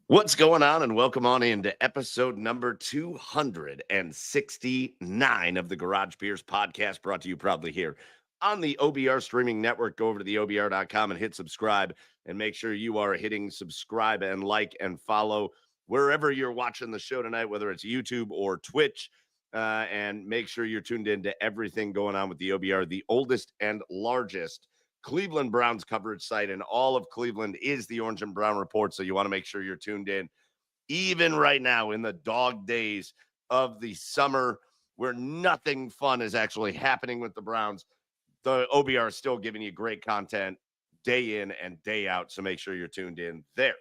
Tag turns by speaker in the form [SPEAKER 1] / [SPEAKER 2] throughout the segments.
[SPEAKER 1] What's going on? And welcome on into episode number 269 of the Garage Beers podcast, brought to you proudly here on the OBR streaming network. Go over to the OBR.com and hit subscribe, and make sure you are hitting subscribe and like and follow wherever you're watching the show tonight, whether it's YouTube or Twitch. And make sure you're tuned in to everything going on with the OBR, the oldest and largest Cleveland Browns coverage site in all of Cleveland is the Orange and Brown Report. So you want to make sure you're tuned in, even right now in the dog days of the summer where nothing fun is actually happening with the Browns. The OBR is still giving you great content day in and day out. So make sure you're tuned in there.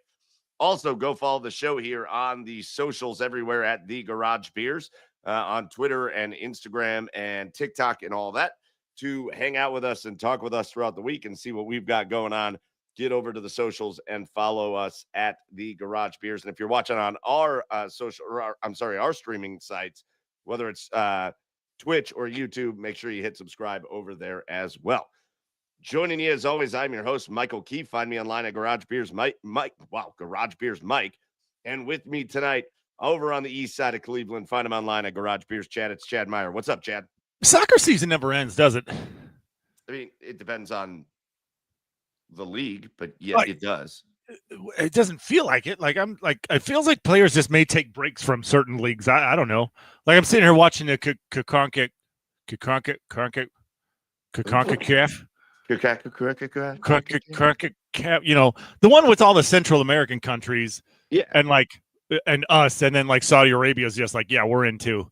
[SPEAKER 1] Also, go follow the show here on the socials everywhere at The Garage Beers on Twitter and Instagram and TikTok and all that, to hang out with us and talk with us throughout the week and see what we've got going on. Get over to the socials and follow us at The Garage Beers. And if you're watching on our our streaming sites, whether it's Twitch or YouTube, make sure you hit subscribe over there as well. Joining you as always, I'm your host, Michael Keefe. Find me online at Garage Beers Garage Beers Mike. And with me tonight, over on the east side of Cleveland, find him online at Garage Beers Chad. It's Chad Meyer. What's up, Chad?
[SPEAKER 2] Soccer season never ends, does it?
[SPEAKER 1] I mean, it depends on the league, but yeah, it does.
[SPEAKER 2] It doesn't feel like it. It feels like players just may take breaks from certain leagues. I don't know. Like I'm sitting here watching the CONCACAF. You know, the one with all the Central American countries.
[SPEAKER 1] Yeah.
[SPEAKER 2] And us, and then like Saudi Arabia is just like, yeah, we're in too.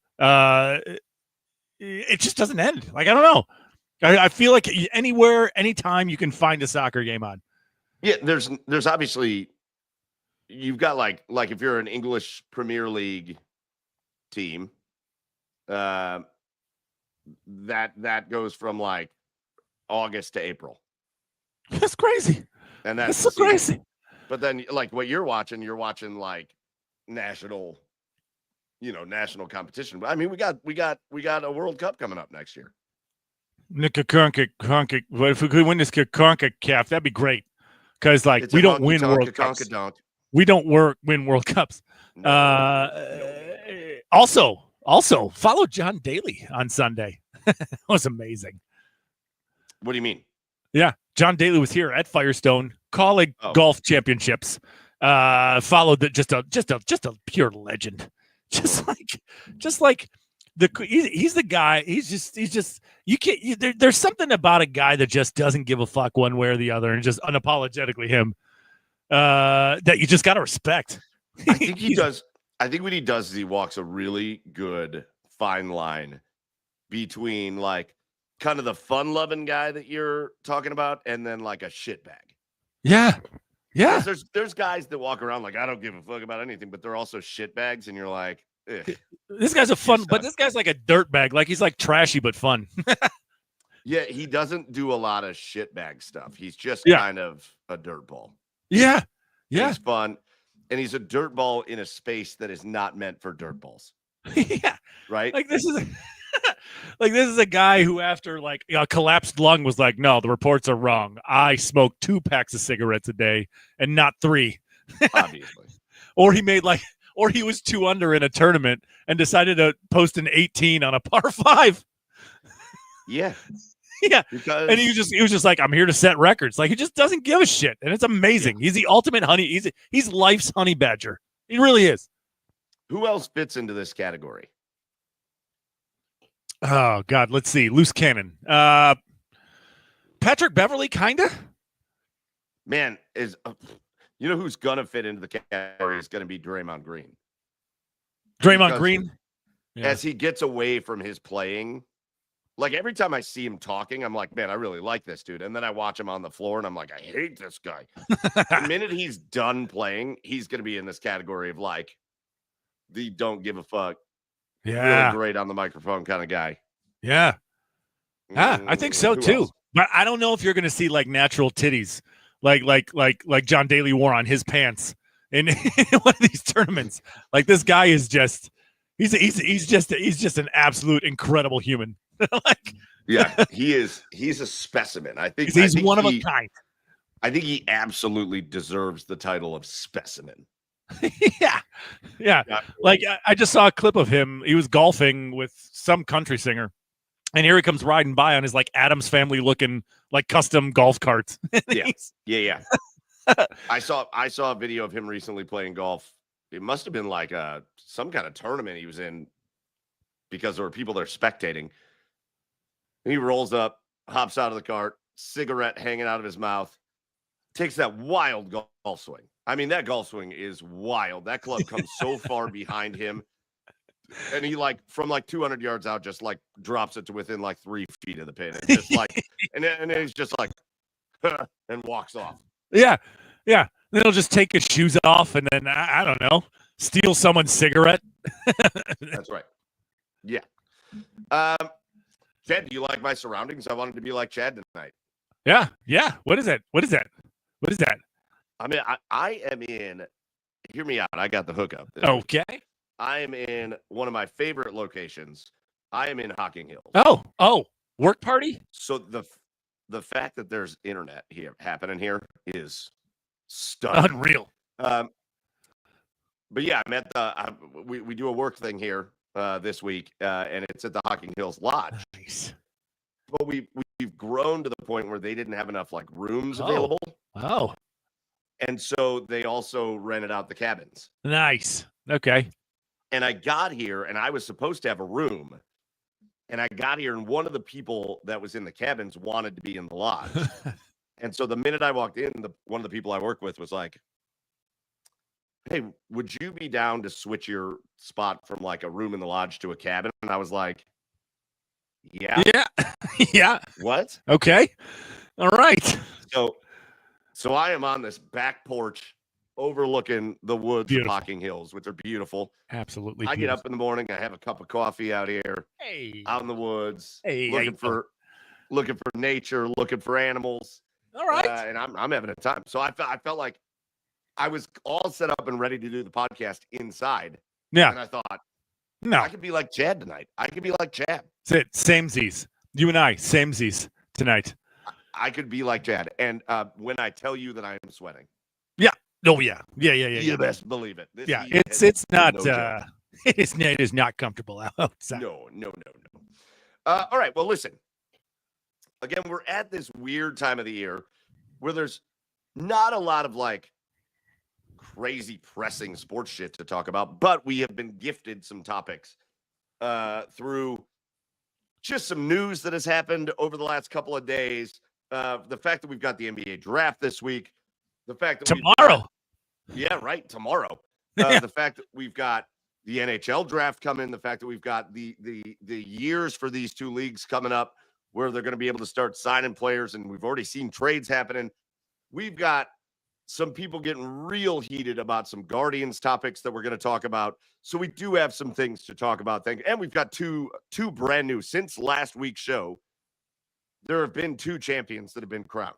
[SPEAKER 2] It just doesn't end. Like, I don't know. I feel like anywhere, anytime you can find a soccer game on.
[SPEAKER 1] Yeah, there's obviously, you've got like if you're an English Premier League team, that goes from like August to April.
[SPEAKER 2] That's crazy.
[SPEAKER 1] And that's
[SPEAKER 2] so crazy.
[SPEAKER 1] But then like what you're watching like national competition. I mean, we got a World Cup coming up next year.
[SPEAKER 2] If we could win this CONCACAF, that'd be great. Because we don't win World Cups. We don't win World Cups. No. Also, follow John Daly on Sunday. It was amazing.
[SPEAKER 1] What do you mean?
[SPEAKER 2] Yeah, John Daly was here at Firestone calling golf championships. Followed just a pure legend. Just like he's the guy. He's just you can't. There's something about a guy that just doesn't give a fuck one way or the other, and just unapologetically him. That you just got to respect.
[SPEAKER 1] I think he does. I think what he does is he walks a really good fine line between like kind of the fun-loving guy that you're talking about, and then like a shitbag.
[SPEAKER 2] Yeah. Yeah.
[SPEAKER 1] There's guys that walk around like, I don't give a fuck about anything, but they're also shitbags, and you're like, ugh,
[SPEAKER 2] this guy's a fun, but this guy's like a dirtbag. Like he's like trashy but fun.
[SPEAKER 1] Yeah, he doesn't do a lot of shitbag stuff. He's just kind of a dirtball.
[SPEAKER 2] Yeah. Yeah.
[SPEAKER 1] He's fun, and he's a dirtball in a space that is not meant for dirtballs.
[SPEAKER 2] Yeah.
[SPEAKER 1] Right?
[SPEAKER 2] Like this is a guy who, after like a collapsed lung, was like, no, the reports are wrong. I smoke 2 packs of cigarettes a day and not 3.
[SPEAKER 1] Obviously.
[SPEAKER 2] Or he was 2 under in a tournament and decided to post an 18 on a par 5.
[SPEAKER 1] Yeah.
[SPEAKER 2] Yeah. And he was just like, I'm here to set records. Like, he just doesn't give a shit. And it's amazing. Yeah. He's the ultimate honey. He's life's honey badger. He really is.
[SPEAKER 1] Who else fits into this category?
[SPEAKER 2] Oh, God. Let's see. Loose cannon. Patrick Beverley, kind of?
[SPEAKER 1] Man, you know who's going to fit into the category is going to be Draymond Green.
[SPEAKER 2] Draymond Green?
[SPEAKER 1] Yeah. As he gets away from his playing, like every time I see him talking, I'm like, man, I really like this dude. And then I watch him on the floor, and I'm like, I hate this guy. The minute he's done playing, he's going to be in this category of like the don't give a fuck.
[SPEAKER 2] Yeah.
[SPEAKER 1] Really great on the microphone kind of guy.
[SPEAKER 2] Yeah. I think so too. Else? But I don't know if you're going to see like natural titties, like John Daly wore on his pants in one of these tournaments. Like, this guy is just he's just an absolute incredible human.
[SPEAKER 1] Yeah, he's a specimen. I think
[SPEAKER 2] he's one of a kind.
[SPEAKER 1] I think he absolutely deserves the title of specimen.
[SPEAKER 2] Yeah. Like I just saw a clip of him. He was golfing with some country singer, and here he comes riding by on his like Addams Family looking like custom golf carts.
[SPEAKER 1] Yeah. I saw a video of him recently playing golf. It must have been like some kind of tournament he was in because there were people there spectating. And he rolls up, hops out of the cart, cigarette hanging out of his mouth, takes that wild golf swing. I mean, that golf swing is wild. That club comes so far behind him. And he from 200 yards out, just drops it to within 3 feet of the pin. And just and then he's just and walks off.
[SPEAKER 2] Yeah. Then he'll just take his shoes off and then, I don't know, steal someone's cigarette.
[SPEAKER 1] That's right. Yeah. Chad, do you like my surroundings? I wanted to be like Chad tonight.
[SPEAKER 2] Yeah. What is that?
[SPEAKER 1] I mean, I am in, hear me out. I got the hookup.
[SPEAKER 2] Okay.
[SPEAKER 1] I am in one of my favorite locations. I am in Hocking Hills.
[SPEAKER 2] Oh, work party?
[SPEAKER 1] So the fact that there's internet happening here is stunning.
[SPEAKER 2] Unreal.
[SPEAKER 1] But yeah, I'm at we do a work thing here this week, and it's at the Hocking Hills Lodge.
[SPEAKER 2] Nice.
[SPEAKER 1] But we've grown to the point where they didn't have enough rooms available.
[SPEAKER 2] Oh.
[SPEAKER 1] And so they also rented out the cabins.
[SPEAKER 2] Nice. Okay.
[SPEAKER 1] And I got here, and I was supposed to have a room. And I got here, and one of the people that was in the cabins wanted to be in the lodge. And so the minute I walked in, one of the people I work with was like, "Hey, would you be down to switch your spot from a room in the lodge to a cabin?" And I was like, "Yeah."
[SPEAKER 2] Yeah.
[SPEAKER 1] What?
[SPEAKER 2] Okay. All right.
[SPEAKER 1] So I am on this back porch overlooking the woods of Hocking Hills, which are beautiful.
[SPEAKER 2] Absolutely.
[SPEAKER 1] I get up in the morning. I have a cup of coffee out here, out in the woods, looking for nature, looking for animals.
[SPEAKER 2] All right.
[SPEAKER 1] And I'm having a time. So I felt like I was all set up and ready to do the podcast inside.
[SPEAKER 2] Yeah.
[SPEAKER 1] And I thought,
[SPEAKER 2] no,
[SPEAKER 1] I could be like Chad tonight. I could be like Chad.
[SPEAKER 2] That's it. Samesies. You and I, samesies tonight.
[SPEAKER 1] I could be like Chad. And when I tell you that I am sweating.
[SPEAKER 2] Yeah. Oh, yeah. Yeah.
[SPEAKER 1] You best believe it.
[SPEAKER 2] It's not, it is not comfortable outside.
[SPEAKER 1] No. All right. Well, listen. Again, we're at this weird time of the year where there's not a lot of crazy pressing sports shit to talk about, but we have been gifted some topics through just some news that has happened over the last couple of days. The fact that we've got the NBA draft this week, the fact that
[SPEAKER 2] tomorrow.
[SPEAKER 1] Tomorrow. The fact that we've got the NHL draft coming, the fact that we've got the years for these two leagues coming up where they're going to be able to start signing players, and we've already seen trades happening. We've got some people getting real heated about some Guardians topics that we're going to talk about. So we do have some things to talk about. And we've got two brand new, since last week's show, there have been two champions that have been crowned.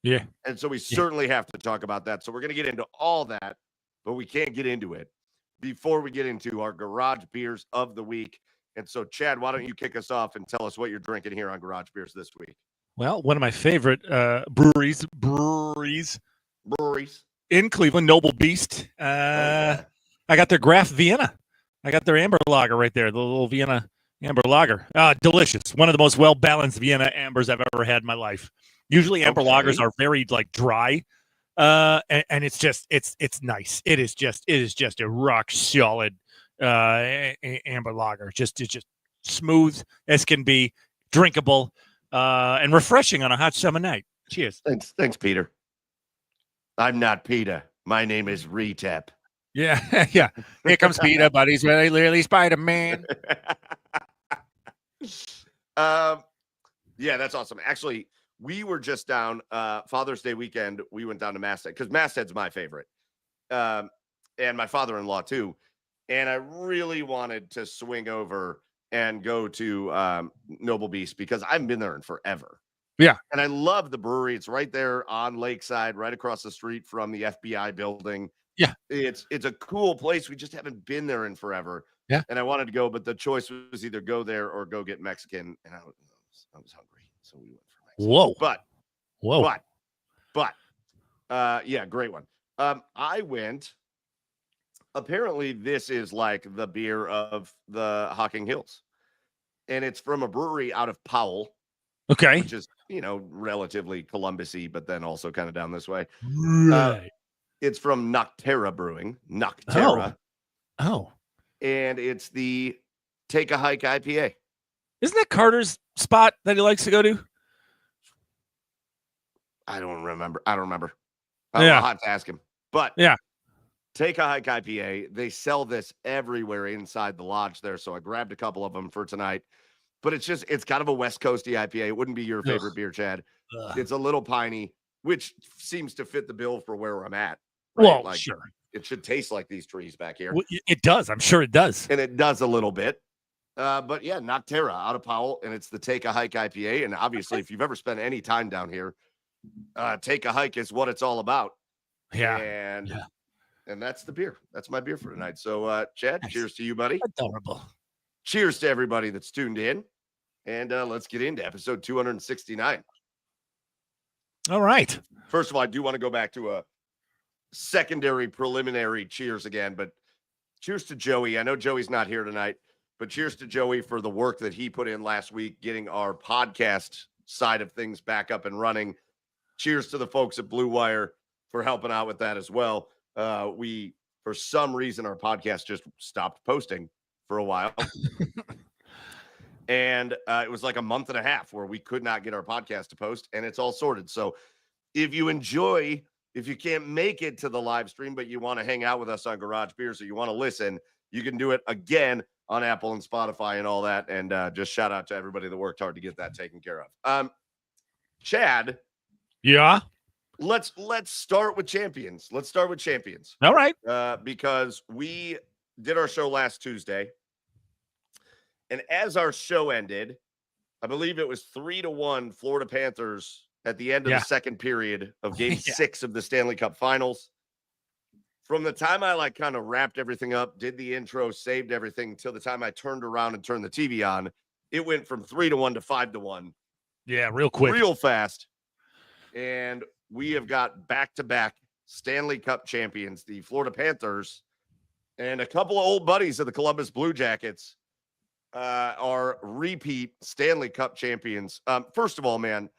[SPEAKER 2] Yeah.
[SPEAKER 1] And so we certainly have to talk about that. So we're going to get into all that, but we can't get into it before we get into our Garage Beers of the Week. And so, Chad, why don't you kick us off and tell us what you're drinking here on Garage Beers this week?
[SPEAKER 2] Well, one of my favorite breweries in Cleveland, Noble Beast. I got their Graf Vienna. I got their amber lager right there, the little Vienna amber lager. Delicious. One of the most well-balanced Vienna ambers I've ever had in my life. Usually amber lagers are very dry. And it's nice. It is just a rock solid amber lager. It's just smooth as can be, drinkable, and refreshing on a hot summer night. Cheers.
[SPEAKER 1] Thanks, Peter. I'm not Peter. My name is Retep.
[SPEAKER 2] Yeah. Here comes Peter, but he's really Spider-Man.
[SPEAKER 1] Yeah, that's awesome. Actually, we were just down Father's Day weekend. We went down to Masthead because Masthead's my favorite, and my father-in-law too. And I really wanted to swing over and go to Noble Beast because I haven't been there in forever.
[SPEAKER 2] Yeah.
[SPEAKER 1] And I love the brewery. It's right there on Lakeside, right across the street from the FBI building.
[SPEAKER 2] Yeah.
[SPEAKER 1] It's a cool place. We just haven't been there in forever.
[SPEAKER 2] Yeah.
[SPEAKER 1] And I wanted to go, but the choice was either go there or go get Mexican. And I was hungry. So we went for Mexican.
[SPEAKER 2] Whoa.
[SPEAKER 1] But yeah, great one. I went apparently this is like the beer of the Hocking Hills. And it's from a brewery out of Powell.
[SPEAKER 2] Okay.
[SPEAKER 1] Which is, relatively Columbus-y, but then also kind of down this way.
[SPEAKER 2] Right.
[SPEAKER 1] It's from Nocterra Brewing. Nocterra.
[SPEAKER 2] Oh.
[SPEAKER 1] And it's the Take a Hike IPA.
[SPEAKER 2] Isn't that Carter's spot that he likes to go to?
[SPEAKER 1] I don't remember. I'll have to ask him. But
[SPEAKER 2] yeah.
[SPEAKER 1] Take a Hike IPA. They sell this everywhere inside the lodge there. So I grabbed a couple of them for tonight. But it's kind of a West Coasty IPA. It wouldn't be your favorite beer, Chad. It's a little piney, which seems to fit the bill for where I'm at.
[SPEAKER 2] Right? Well, sure.
[SPEAKER 1] It should taste like these trees back here.
[SPEAKER 2] Well, it does. I'm sure it does.
[SPEAKER 1] And it does a little bit. But yeah, Nocterra out of Powell, and it's the Take a Hike IPA. And obviously, if you've ever spent any time down here, Take a Hike is what it's all about.
[SPEAKER 2] Yeah.
[SPEAKER 1] And that's the beer. That's my beer for tonight. So, Chad, cheers to you, buddy.
[SPEAKER 2] Adorable.
[SPEAKER 1] Cheers to everybody that's tuned in. And let's get into episode 269.
[SPEAKER 2] All right.
[SPEAKER 1] First of all, I do want to go back to a secondary preliminary cheers again, but cheers to Joey. I know Joey's not here tonight, but cheers to Joey for the work that he put in last week, getting our podcast side of things back up and running. Cheers to the folks at Blue Wire for helping out with that as well. For some reason, our podcast just stopped posting for a while. And it was like a month and a half where we could not get our podcast to post, and it's all sorted. So if you can't make it to the live stream, but you want to hang out with us on Garage Beers or you want to listen, you can do it again on Apple and Spotify and all that. And just shout out to everybody that worked hard to get that taken care of. Chad.
[SPEAKER 2] Yeah.
[SPEAKER 1] Let's start with champions.
[SPEAKER 2] All right.
[SPEAKER 1] Because we did our show last Tuesday. And as our show ended, I believe it was 3-1 Florida Panthers at the end of the second period of game 6 of the Stanley Cup Finals. From the time I kind of wrapped everything up, did the intro, saved everything, till the time I turned around and turned the TV on, it went from 3-1 to 5-1.
[SPEAKER 2] Yeah, real quick.
[SPEAKER 1] Real fast. And we have got back-to-back Stanley Cup champions, the Florida Panthers, and a couple of old buddies of the Columbus Blue Jackets are repeat Stanley Cup champions. First of all, man,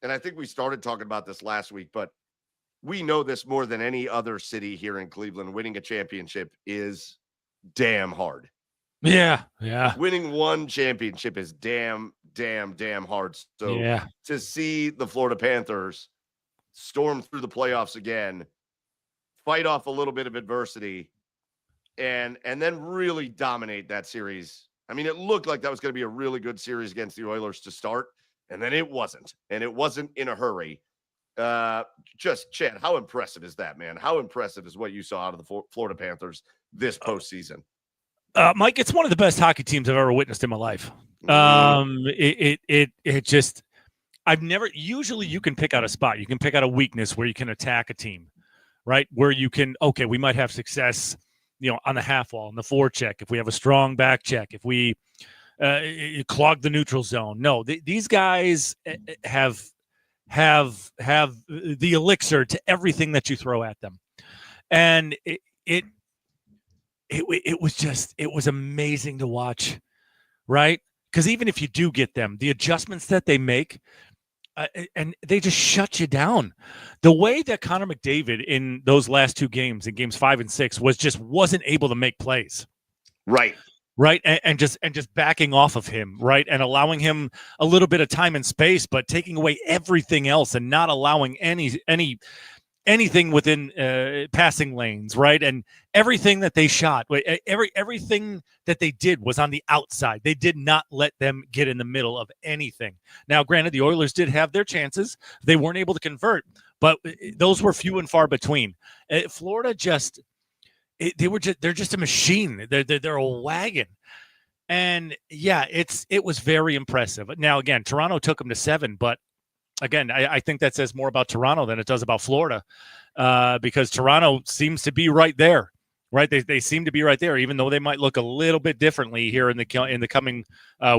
[SPEAKER 1] and I think we started talking about this last week, but we know this more than any other city here in Cleveland. Winning a championship is damn hard.
[SPEAKER 2] Yeah.
[SPEAKER 1] Winning one championship is damn hard. So to see the Florida Panthers storm through the playoffs again, fight off a little bit of adversity, and then really dominate that series. I mean, it looked like that was going to be a really good series against the Oilers to start, and then it wasn't. And it wasn't in a hurry. Just, Chad, how impressive is that, man? How impressive is what you saw out of the Florida Panthers this postseason?
[SPEAKER 2] Mike, it's one of the best hockey teams I've ever witnessed in my life. It just, I've never, usually you can pick out a spot. You can pick out a weakness where you can attack a team, right? Where you can, okay, we might have success, on the half wall, on the forecheck, if we have a strong back check, if we clog the neutral zone. No, these guys have the elixir to everything that you throw at them. And it was amazing to watch, right? Because even if you do get them, the adjustments that they make, and they just shut you down. The way that Connor McDavid in those last two games, in games 5 and 6, wasn't able to make plays.
[SPEAKER 1] Right.
[SPEAKER 2] And just backing off of him, right? And allowing him a little bit of time and space, but taking away everything else and not allowing anything within passing lanes, right? And everything that they shot, everything that they did was on the outside. They did not let them get in the middle of anything. Now, granted, the Oilers did have their chances. They weren't able to convert, but those were few and far between. Florida they're just a machine. They're a wagon. And yeah, it was very impressive. Now, again, Toronto took them to 7, but again, I think that says more about Toronto than it does about Florida, because Toronto seems to be right there, right? They seem to be right there, even though they might look a little bit differently here in the coming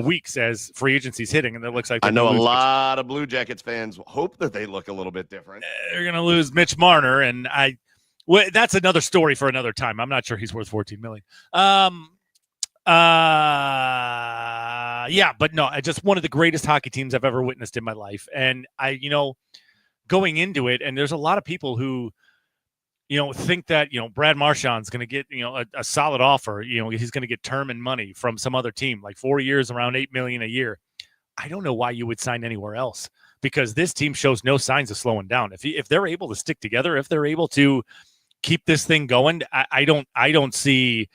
[SPEAKER 2] weeks as free agency's hitting. And it looks like
[SPEAKER 1] I know a lot of Blue Jackets fans hope that they look a little bit different.
[SPEAKER 2] They're going to lose Mitch Marner, and Well, that's another story for another time. I'm not sure he's worth $14 million. Yeah, but no, just one of the greatest hockey teams I've ever witnessed in my life. And going into it, and there's a lot of people who, think that, Brad Marchand's going to get, a solid offer. He's going to get term and money from some other team, like 4 years, around $8 million a year. I don't know why you would sign anywhere else, because this team shows no signs of slowing down. If they're able to stick together, if they're able to keep this thing going, I don't see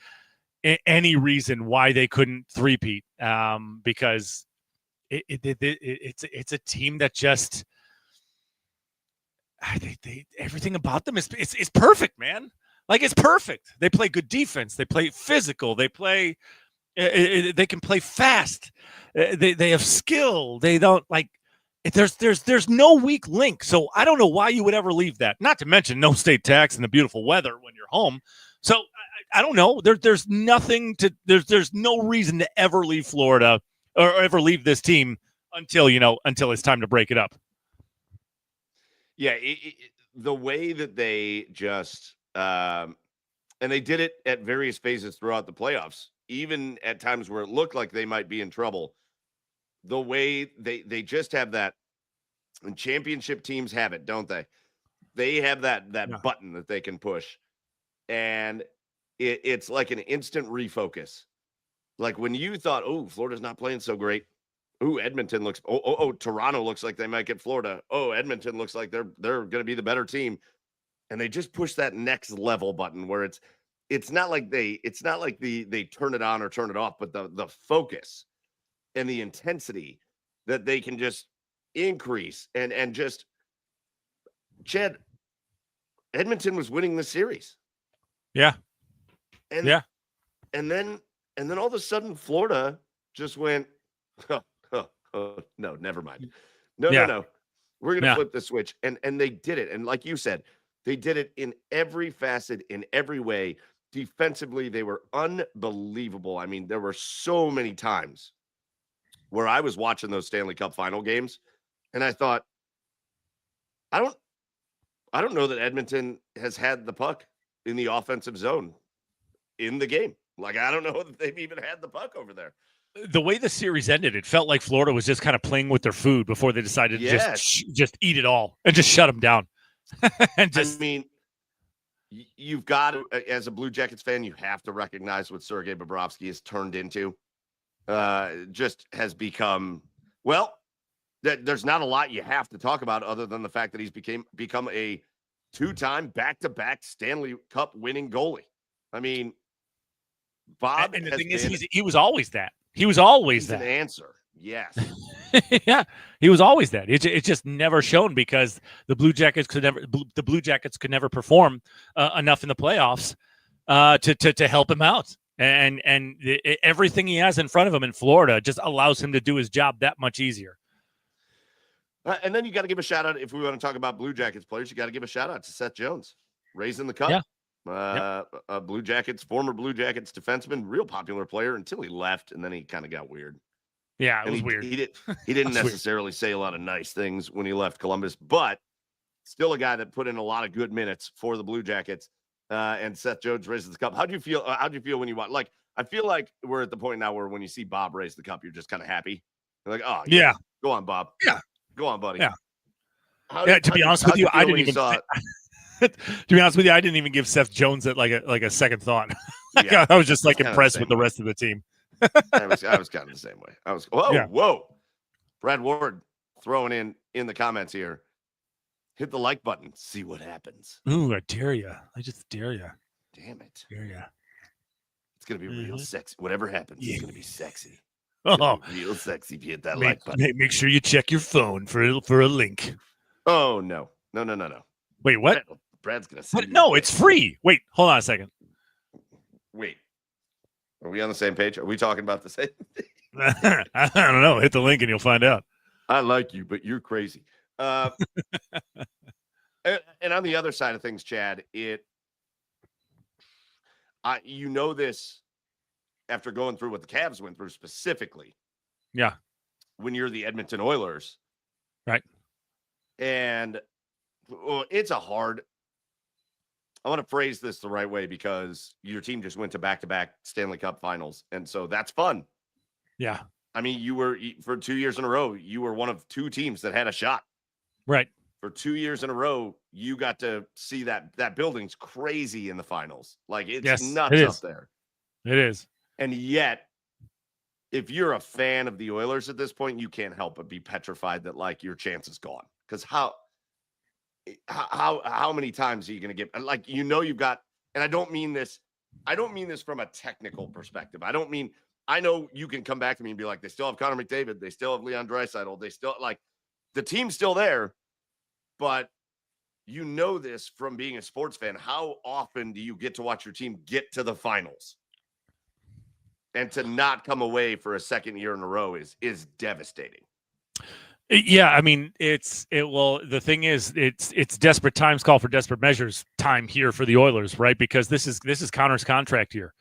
[SPEAKER 2] any reason why they couldn't three-peat, because it's a team that just everything about them is perfect, man. Like, it's perfect. They play good defense. They play physical. They play. They can play fast. They have skill. They don't like. There's no weak link. So I don't know why you would ever leave that. Not to mention no state tax and the beautiful weather when you're home. So I don't know. There's nothing to. There's no reason to ever leave Florida or ever leave this team until it's time to break it up.
[SPEAKER 1] Yeah, the way that they just and they did it at various phases throughout the playoffs, even at times where it looked like they might be in trouble. The way they just have that, and championship teams have it, don't they? They have that button that they can push, and it's like an instant refocus. Like when you thought, oh, Florida's not playing so great. Oh, Edmonton looks. Oh, Toronto looks like they might get Florida. Oh, Edmonton looks like they're going to be the better team, and they just push that next level button where it's not like they turn it on or turn it off, but the focus and the intensity that they can just increase and just. Chad, Edmonton was winning the series.
[SPEAKER 2] Yeah,
[SPEAKER 1] and then all of a sudden Florida just went. No, never mind. No. We're going to flip the switch. And they did it. And like you said, they did it in every facet, in every way. Defensively, they were unbelievable. I mean, there were so many times where I was watching those Stanley Cup final games and I thought, I don't know that Edmonton has had the puck in the offensive zone in the game. Like, I don't know that they've even had the puck over there.
[SPEAKER 2] The way the series ended, it felt like Florida was just kind of playing with their food before they decided to just eat it all and just shut them down.
[SPEAKER 1] I mean, you've got to, as a Blue Jackets fan, you have to recognize what Sergei Bobrovsky has turned into. Just has become, well, there's not a lot you have to talk about other than the fact that he's become a 2-time back-to-back Stanley Cup winning goalie. I mean, Bob,
[SPEAKER 2] and the thing is, he was always that. He was always that.
[SPEAKER 1] An answer, yes.
[SPEAKER 2] Yeah, he was always that. It's just never shown because the Blue Jackets could never perform enough in the playoffs to help him out. And everything he has in front of him in Florida just allows him to do his job that much easier.
[SPEAKER 1] And then you got to give a shout out, if we want to talk about Blue Jackets players, you got to give a shout out to Seth Jones, raising the cup.
[SPEAKER 2] Yeah.
[SPEAKER 1] Blue Jackets, former Blue Jackets defenseman, real popular player until he left, and then he kind of got weird.
[SPEAKER 2] Yeah, it was weird.
[SPEAKER 1] He didn't necessarily say a lot of nice things when he left Columbus, but still a guy that put in a lot of good minutes for the Blue Jackets. And Seth Jones raises the cup. How do you feel? How do you feel when you watch? Like, I feel like we're at the point now where when you see Bob raise the cup, you're just kind of happy. You're like, oh yeah, go on, Bob.
[SPEAKER 2] Yeah,
[SPEAKER 1] go on, buddy.
[SPEAKER 2] Yeah. To be honest with you, I didn't even. To be honest with you, I didn't even give Seth Jones like a second thought. I was just like impressed with the rest of the team.
[SPEAKER 1] I was kind of the same way. I was whoa. Brad Ward throwing in the comments here. Hit the like button. See what happens.
[SPEAKER 2] Ooh, I dare you. I just dare you.
[SPEAKER 1] Damn it.
[SPEAKER 2] Dare you.
[SPEAKER 1] It's gonna be real sexy. Whatever happens, it's gonna be sexy. Real sexy if you hit that like button.
[SPEAKER 2] Make sure you check your phone for a link.
[SPEAKER 1] Oh no.
[SPEAKER 2] Wait, what?
[SPEAKER 1] Brad's gonna say
[SPEAKER 2] no, it's free. Wait, hold on a second.
[SPEAKER 1] Wait. Are we on the same page? Are we talking about the same thing?
[SPEAKER 2] I don't know. Hit the link and you'll find out. I
[SPEAKER 1] like you, but you're crazy. And on the other side of things, Chad, this after going through what the Cavs went through specifically.
[SPEAKER 2] Yeah.
[SPEAKER 1] When you're the Edmonton Oilers.
[SPEAKER 2] Right.
[SPEAKER 1] And it's a hard want to phrase this the right way because your team just went to back-to-back Stanley Cup finals. And so that's fun.
[SPEAKER 2] Yeah.
[SPEAKER 1] I mean, you were for 2 years in a row, you were one of 2 teams that had a shot.
[SPEAKER 2] Right.
[SPEAKER 1] For 2 years in a row, you got to see that building's crazy in the finals. Like it's nuts up there.
[SPEAKER 2] It is.
[SPEAKER 1] And yet, if you're a fan of the Oilers at this point, you can't help but be petrified that like your chance is gone. Because how many times are you going to get like you've got? And I don't mean this from a technical perspective. I know you can come back to me and be like, they still have Connor McDavid, they still have Leon Draisaitl, they still like the team's still there, but this from being a sports fan. How often do you get to watch your team get to the finals? And to not come away for a second year in a row is devastating.
[SPEAKER 2] Yeah, I mean, the thing is, it's desperate times call for desperate measures time here for the Oilers, right? Because this is Connor's contract year.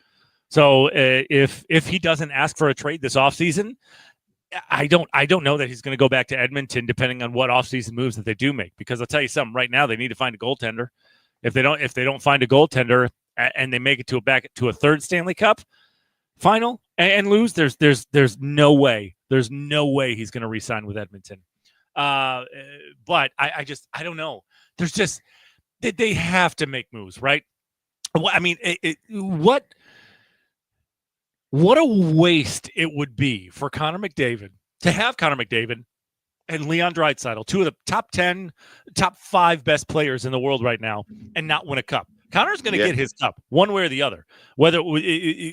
[SPEAKER 2] So if he doesn't ask for a trade this offseason, I don't know that he's going to go back to Edmonton, depending on what offseason moves that they do make. Because I'll tell you something, right now they need to find a goaltender. If they don't find a goaltender and they make it back to a third Stanley Cup final and lose, there's no way he's going to re-sign with Edmonton. But I don't know. There's just they have to make moves, right? I mean, what a waste it would be for Connor McDavid to have Connor McDavid and Leon Draisaitl, 2 of the top 10, top 5 best players in the world right now, and not win a cup. Connor's going to get his cup one way or the other. Whether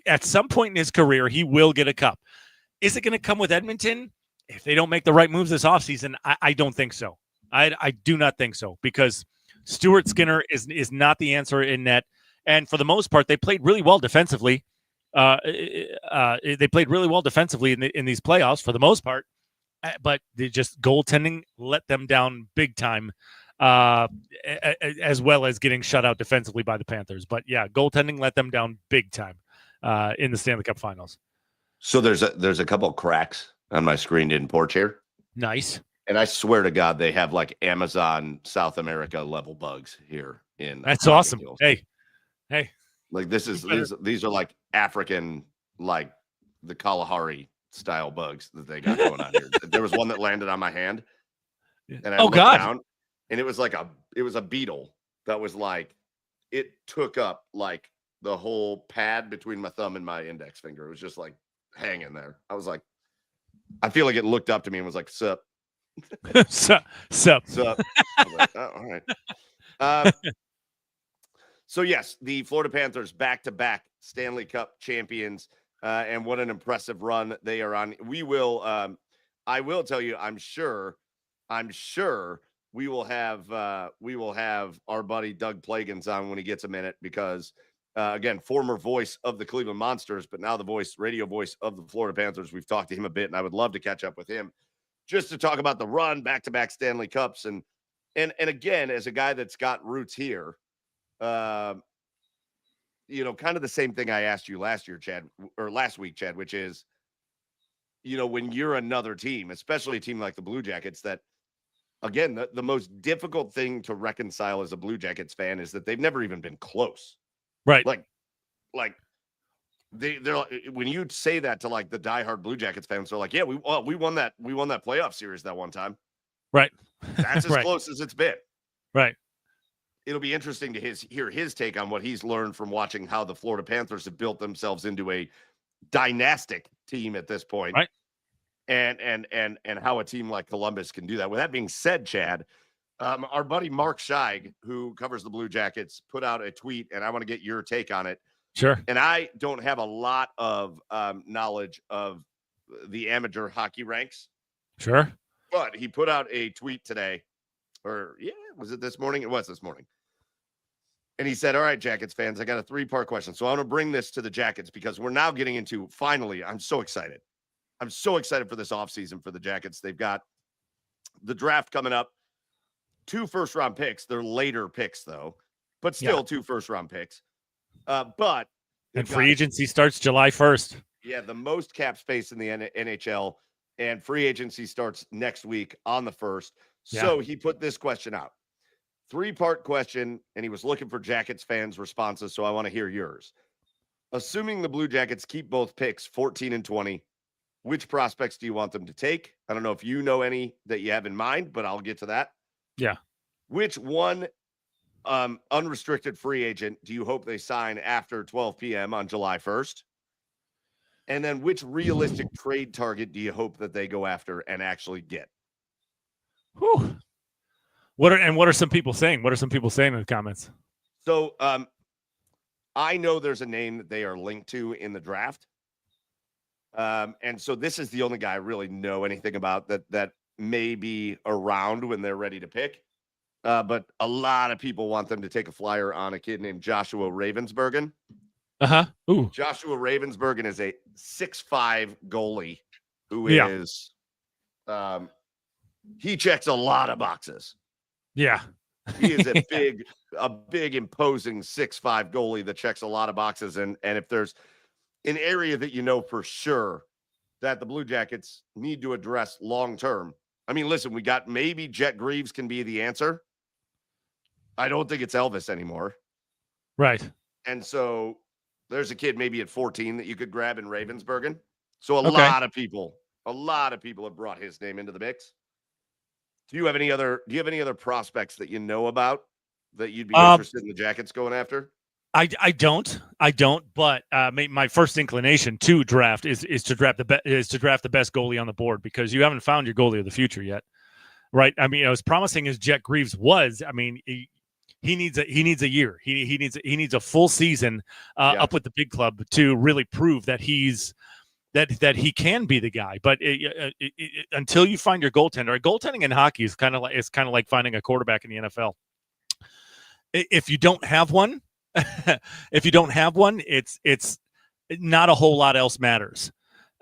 [SPEAKER 2] at some point in his career, he will get a cup. Is it going to come with Edmonton? If they don't make the right moves this offseason, I don't think so. I do not think so, because Stuart Skinner is not the answer in net. And for the most part, they played really well defensively. They played really well defensively in these playoffs for the most part, but they just goaltending let them down big time. As well as getting shut out defensively by the Panthers. But yeah, goaltending let them down big time in the Stanley Cup Finals.
[SPEAKER 1] So there's a couple of cracks on my screened-in porch here.
[SPEAKER 2] Nice.
[SPEAKER 1] And I swear to God, they have like Amazon South America level bugs here in.
[SPEAKER 2] That's awesome. Hills. Hey,
[SPEAKER 1] like these are like African, like the Kalahari style bugs that they got going on here. There was one that landed on my hand, and I looked down. And it was a beetle that was like, it took up like the whole pad between my thumb and my index finger. It was just like hanging there. I was like, I feel like it looked up to me and was like, sup.
[SPEAKER 2] sup.
[SPEAKER 1] I was like, oh, all right. So yes, the Florida Panthers back-to-back Stanley Cup champions. And what an impressive run they are on. I will tell you, I'm sure we will have our buddy Doug Plagans on when he gets a minute, because again, former voice of the Cleveland Monsters, but now the radio voice of the Florida Panthers. We've talked to him a bit, and I would love to catch up with him just to talk about the run, back-to-back Stanley Cups, and again, as a guy that's got roots here, kind of the same thing I asked you last week, Chad, which is, when you're another team, especially a team like the Blue Jackets, that again, the most difficult thing to reconcile as a Blue Jackets fan is that they've never even been close.
[SPEAKER 2] Right.
[SPEAKER 1] Like they're when you say that to like the diehard Blue Jackets fans, they're like, yeah, we won that playoff series that one time.
[SPEAKER 2] Right.
[SPEAKER 1] That's as close as it's been.
[SPEAKER 2] Right.
[SPEAKER 1] It'll be interesting to hear his take on what he's learned from watching how the Florida Panthers have built themselves into a dynastic team at this point.
[SPEAKER 2] Right.
[SPEAKER 1] And how a team like Columbus can do that. With that being said, Chad, our buddy Mark Scheig, who covers the Blue Jackets, put out a tweet, and I want to get your take on it.
[SPEAKER 2] Sure.
[SPEAKER 1] And I don't have a lot of knowledge of the amateur hockey ranks.
[SPEAKER 2] Sure.
[SPEAKER 1] But he put out a tweet today, was it this morning? It was this morning. And he said, all right, Jackets fans, I got a 3-part question. So I want to bring this to the Jackets, because we're now getting into, finally, I'm so excited for this offseason for the Jackets. They've got the draft coming up, 2 first-round picks. They're later picks, though, but still 2 first-round picks. But
[SPEAKER 2] free agency starts July 1st.
[SPEAKER 1] Yeah, the most cap space in the NHL, and free agency starts next week on the 1st. So he put this question out. 3-part question, and he was looking for Jackets fans' responses, so I want to hear yours. Assuming the Blue Jackets keep both picks, 14 and 20, which prospects do you want them to take? I don't know if you know any that you have in mind, but I'll get to that.
[SPEAKER 2] Yeah.
[SPEAKER 1] Which one unrestricted free agent do you hope they sign after 12 p.m. on July 1st? And then which realistic trade target do you hope that they go after and actually get?
[SPEAKER 2] Whew. What are some people saying? What are some people saying in the comments?
[SPEAKER 1] So I know there's a name that they are linked to in the draft. And so this is the only guy I really know anything about that may be around when they're ready to pick. But a lot of people want them to take a flyer on a kid named Joshua Ravensbergen.
[SPEAKER 2] Ooh.
[SPEAKER 1] Joshua Ravensbergen is a 6'5" goalie who is he checks a lot of boxes.
[SPEAKER 2] Yeah.
[SPEAKER 1] He is a big, imposing 6'5" goalie that checks a lot of boxes. And if there's an area that you know for sure that the Blue Jackets need to address long term. I mean, listen, we got maybe Jet Greaves can be the answer. I don't think it's Elvis anymore.
[SPEAKER 2] Right.
[SPEAKER 1] And so there's a kid maybe at 14 that you could grab in Ravensbergen. So a lot of people have brought his name into the mix. Do you have any other prospects that you know about that you'd be interested in the Jackets going after?
[SPEAKER 2] I don't, but my first inclination to draft is to draft the best goalie on the board, because you haven't found your goalie of the future yet, right? I mean, as promising as Jet Greaves was, I mean, he needs a year. He needs a full season up with the big club to really prove that that he can be the guy. But until you find your goaltender, goaltending in hockey is kind of like finding a quarterback in the NFL. If you don't have one. It's not a whole lot else matters.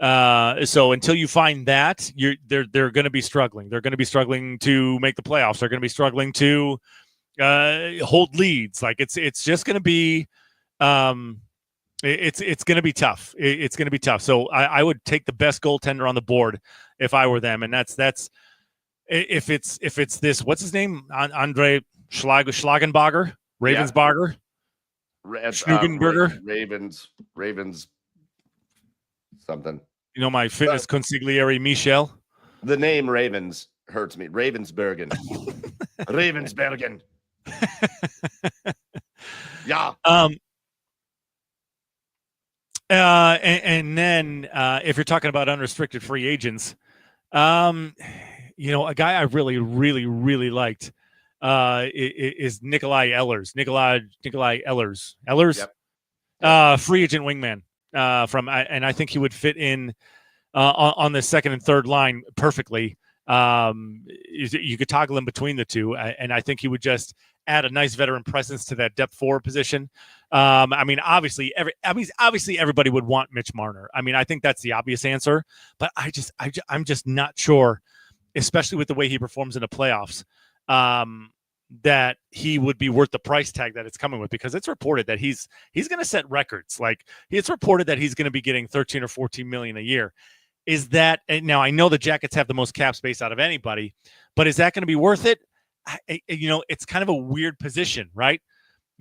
[SPEAKER 2] So until you find that, they're going to be struggling. They're going to be struggling to make the playoffs. They're going to be struggling to hold leads. Like it's just going to be it's going to be tough. It's going to be tough. So I would take the best goaltender on the board if I were them, and that's if it's this, what's his name, Andre Schlagenbacher, Ravensbacher. Schnugenberger?
[SPEAKER 1] Ravens something.
[SPEAKER 2] You know, my fitness consigliere, Michel.
[SPEAKER 1] The name Ravens hurts me. Ravensbergen. Ravensbergen. Yeah.
[SPEAKER 2] And then if you're talking about unrestricted free agents, you know, a guy I really, really, really liked is Nikolai Ehlers. Nikolai Ehlers. Yep. Free agent wingman and I think he would fit in on the second and third line perfectly. You could toggle him between the two, and I think he would just add a nice veteran presence to that depth forward position. I mean, obviously everybody would want Mitch Marner. I mean, I think that's the obvious answer, but I'm just not sure, especially with the way he performs in the playoffs, that he would be worth the price tag that it's coming with, because it's reported that he's going to set records. Like, it's reported that he's going to be getting 13 or 14 million a year. Is that, now I know the Jackets have the most cap space out of anybody, but is that going to be worth it? You know, it's kind of a weird position, right?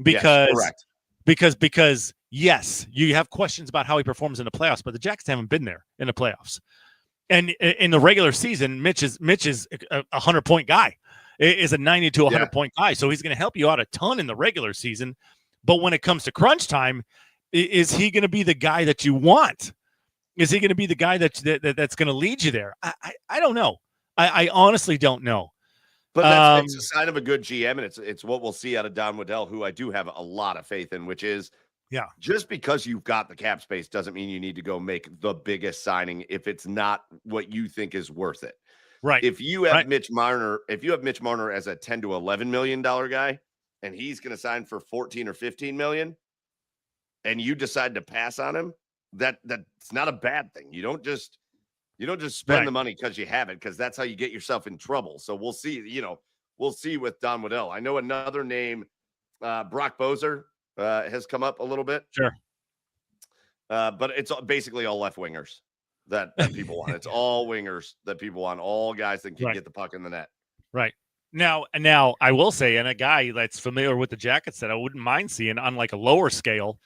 [SPEAKER 2] Because,
[SPEAKER 1] yes,
[SPEAKER 2] because yes, you have questions about how he performs in the playoffs, but the Jackets haven't been there in the playoffs. And in the regular season, Mitch is a 100-point guy. Is a 90 to 100-point guy. So he's going to help you out a ton in the regular season. But when it comes to crunch time, is he going to be the guy that you want? Is he going to be the guy that's going to lead you there? I don't know. I honestly don't know.
[SPEAKER 1] But it's a sign of a good GM, and it's what we'll see out of Don Waddell, who I do have a lot of faith in, which is, just because you've got the cap space doesn't mean you need to go make the biggest signing if it's not what you think is worth it.
[SPEAKER 2] Right.
[SPEAKER 1] If you have Mitch Marner as a $10 to $11 million guy, and he's going to sign for 14 or 15 million, and you decide to pass on him, that's not a bad thing. You don't just spend the money because you have it, because that's how you get yourself in trouble. So we'll see. We'll see with Don Waddell. I know another name, Brock Boeser, has come up a little bit.
[SPEAKER 2] Sure.
[SPEAKER 1] But it's basically all left wingers that people want. It's all wingers that people want, all guys that can get the puck in the net.
[SPEAKER 2] Right. Now, I will say, and a guy that's familiar with the Jackets that I wouldn't mind seeing on like a lower scale,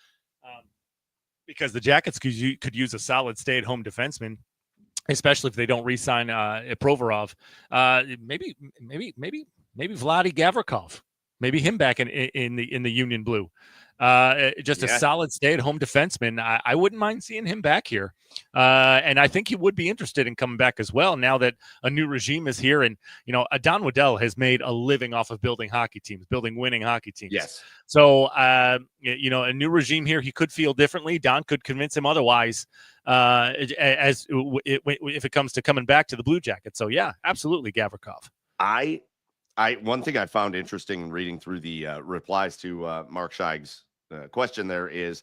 [SPEAKER 2] because the Jackets could use a solid stay-at-home defenseman, especially if they don't re-sign Provorov. Maybe Vladdy Gavrikov, maybe him back in the Union Blue. Just a solid stay-at-home defenseman. I wouldn't mind seeing him back here, and I think he would be interested in coming back as well. Now that a new regime is here, and Don Waddell has made a living off of building hockey teams, building winning hockey teams.
[SPEAKER 1] Yes.
[SPEAKER 2] So a new regime here, he could feel differently. Don could convince him otherwise, if it comes to coming back to the Blue Jackets. So yeah, absolutely, Gavrikov.
[SPEAKER 1] One thing I found interesting in reading through the replies to Mark Scheig's question there is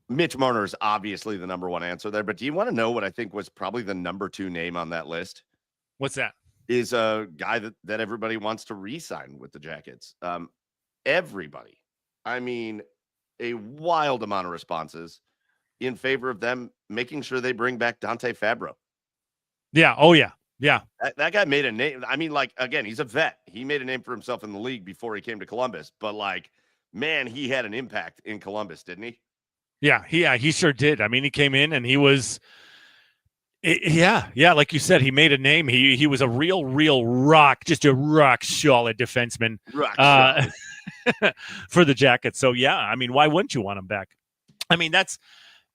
[SPEAKER 1] Mitch Marner is obviously the number one answer there, but do you want to know what I think was probably the number two name on that list?
[SPEAKER 2] What's that?
[SPEAKER 1] Is a guy that everybody wants to re-sign with the Jackets. Everybody. I mean, a wild amount of responses in favor of them making sure they bring back Dante Fabro.
[SPEAKER 2] Yeah. Oh, yeah. Yeah.
[SPEAKER 1] That guy made a name. I mean, like, again, he's a vet. He made a name for himself in the league before he came to Columbus. But, like, man, he had an impact in Columbus, didn't he?
[SPEAKER 2] Yeah, he sure did. I mean, he came in and he was like you said, he made a name. He was a real rock, just a rock solid defenseman for the Jackets. So yeah, I mean, why wouldn't you want him back? I mean, that's